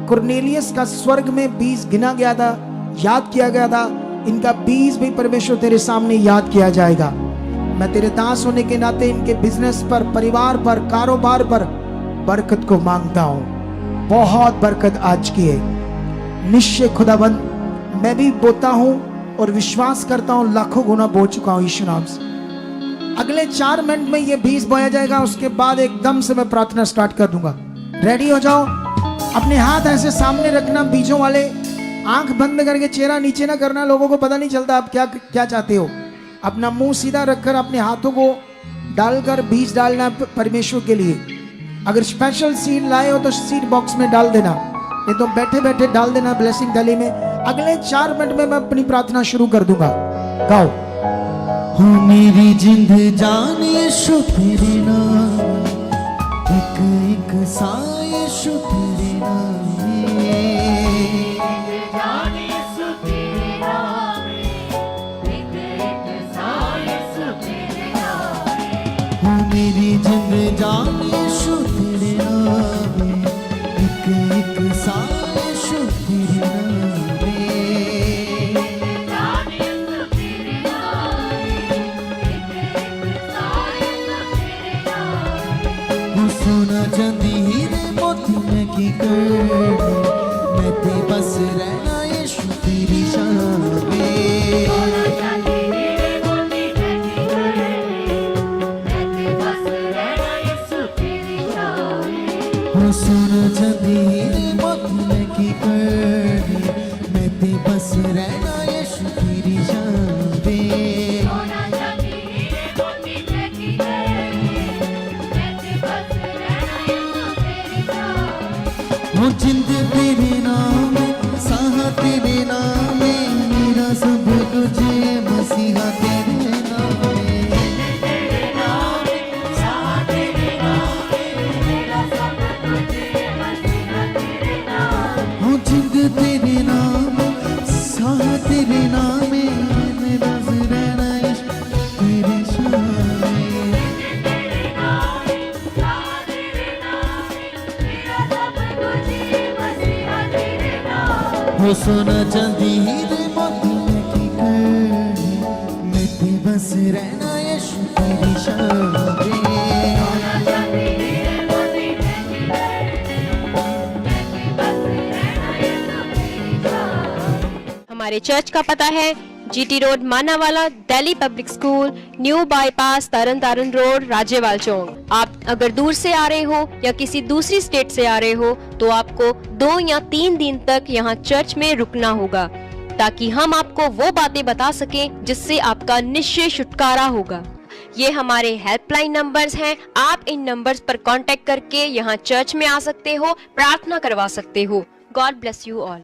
कुरनेलियस का स्वर्ग में बीज गिना गया था, याद किया गया था, इनका बीज भी परमेश्वर तेरे सामने याद किया जाएगा। मैं तेरे दास होने के नाते इनके बिजनेस पर, परिवार पर, कारोबार पर बरकत को मांगता हूं। बहुत बरकत आज की है। निश्चय खुदाबंद मैं भी बोता हूं और विश्वास करता हूं, लाखों गुना बो चुका हूं यीशु नाम से। अगले 4 मिनट में ये बीज बोया जाएगा, उसके बाद एकदम से मैं प्रार्थना स्टार्ट कर दूंगा। रेडी हो जाओ। अपने हाथ ऐसे सामने रखना बीजों वाले, आंख बंद करके, चेहरा नीचे ना करना, लोगों को पता नहीं चलता आप क्या क्या चाहते हो। अपना मुंह सीधा रखकर अपने हाथों को डालकर बीज डालना परमेश्वर के लिए। अगर स्पेशल सीड लाए हो तो सीड बॉक्स में डाल देना, ये तो बैठे बैठे डाल देना ब्लेसिंग थाली में। अगले 4 मिनट में मैं अपनी प्रार्थना शुरू कर दूंगा। गाओ। हो मेरी जिंद जान यीशु तेरे नाम, एक एक सांस यीशु तेरे नाम में। जान यीशु तेरे नाम में, एक एक सांस यीशु तेरे नाम में। हो मेरी जिंद जान यीशु तेरे नाम में, एक एक सांस यीशु तेरे नाम में। जान यीशु तेरे नाम में, एक एक सांस यीशु तेरे नाम में। हो सोना चांदी हीरे मोती मैं की कर, मैं ते बस रहना यीशु तेरी शान में। सोना चांदी हीरे मोती मैं की करे, मैं ते बस रहना यीशु तेरी शान में। हो सोना चांदी हीरे मोती मैं की कर, मैं ते बस रहना यीशु तेरी शान में। सोना चांदी हीरे मोती मैं की करे, मैं ते बस रहना यीशु तेरी शान में। हो जिंद तेरे नाम में, साह तेरे नाम में, मेरा सब कुछ है मसीहा तेरे नाम में। तेरे नाम में, साहा तेरे नाम में, मेरा सब कुछ है मसीहा तेरे नाम में। हो जिंद तेरे नाम में, साह तेरे नाम में, मेरा रहना यीशु तेरे शान में। तेरे नाम में, साहा तेरे नाम में, मेरा सब कुछ है मसीहा तेरे नाम में। हो सोना चांदी हीरे मोती मैं की कर, मैं ते बस रहना यीशु तेरी शान में। सोना चांदी हीरे मोती मैं की करे, मैं ते बस रहना यीशु तेरी शान में। हमारे चर्च का पता है GT road Manawala, Delhi public school, new bypass, Tarn Taran road, Rajyawal Chowk. आप अगर दूर से आ रहे हो या किसी दूसरी स्टेट से आ रहे हो तो आपको 2 या 3 दिन तक यहाँ चर्च में रुकना होगा, ताकि हम आपको वो बातें बता सकें जिससे आपका निश्चय छुटकारा होगा। ये हमारे हेल्पलाइन नंबर्स हैं। आप इन नंबर्स पर कांटेक्ट करके यहाँ चर्च में आ सकते हो, प्रार्थना करवा सकते हो। God bless you all.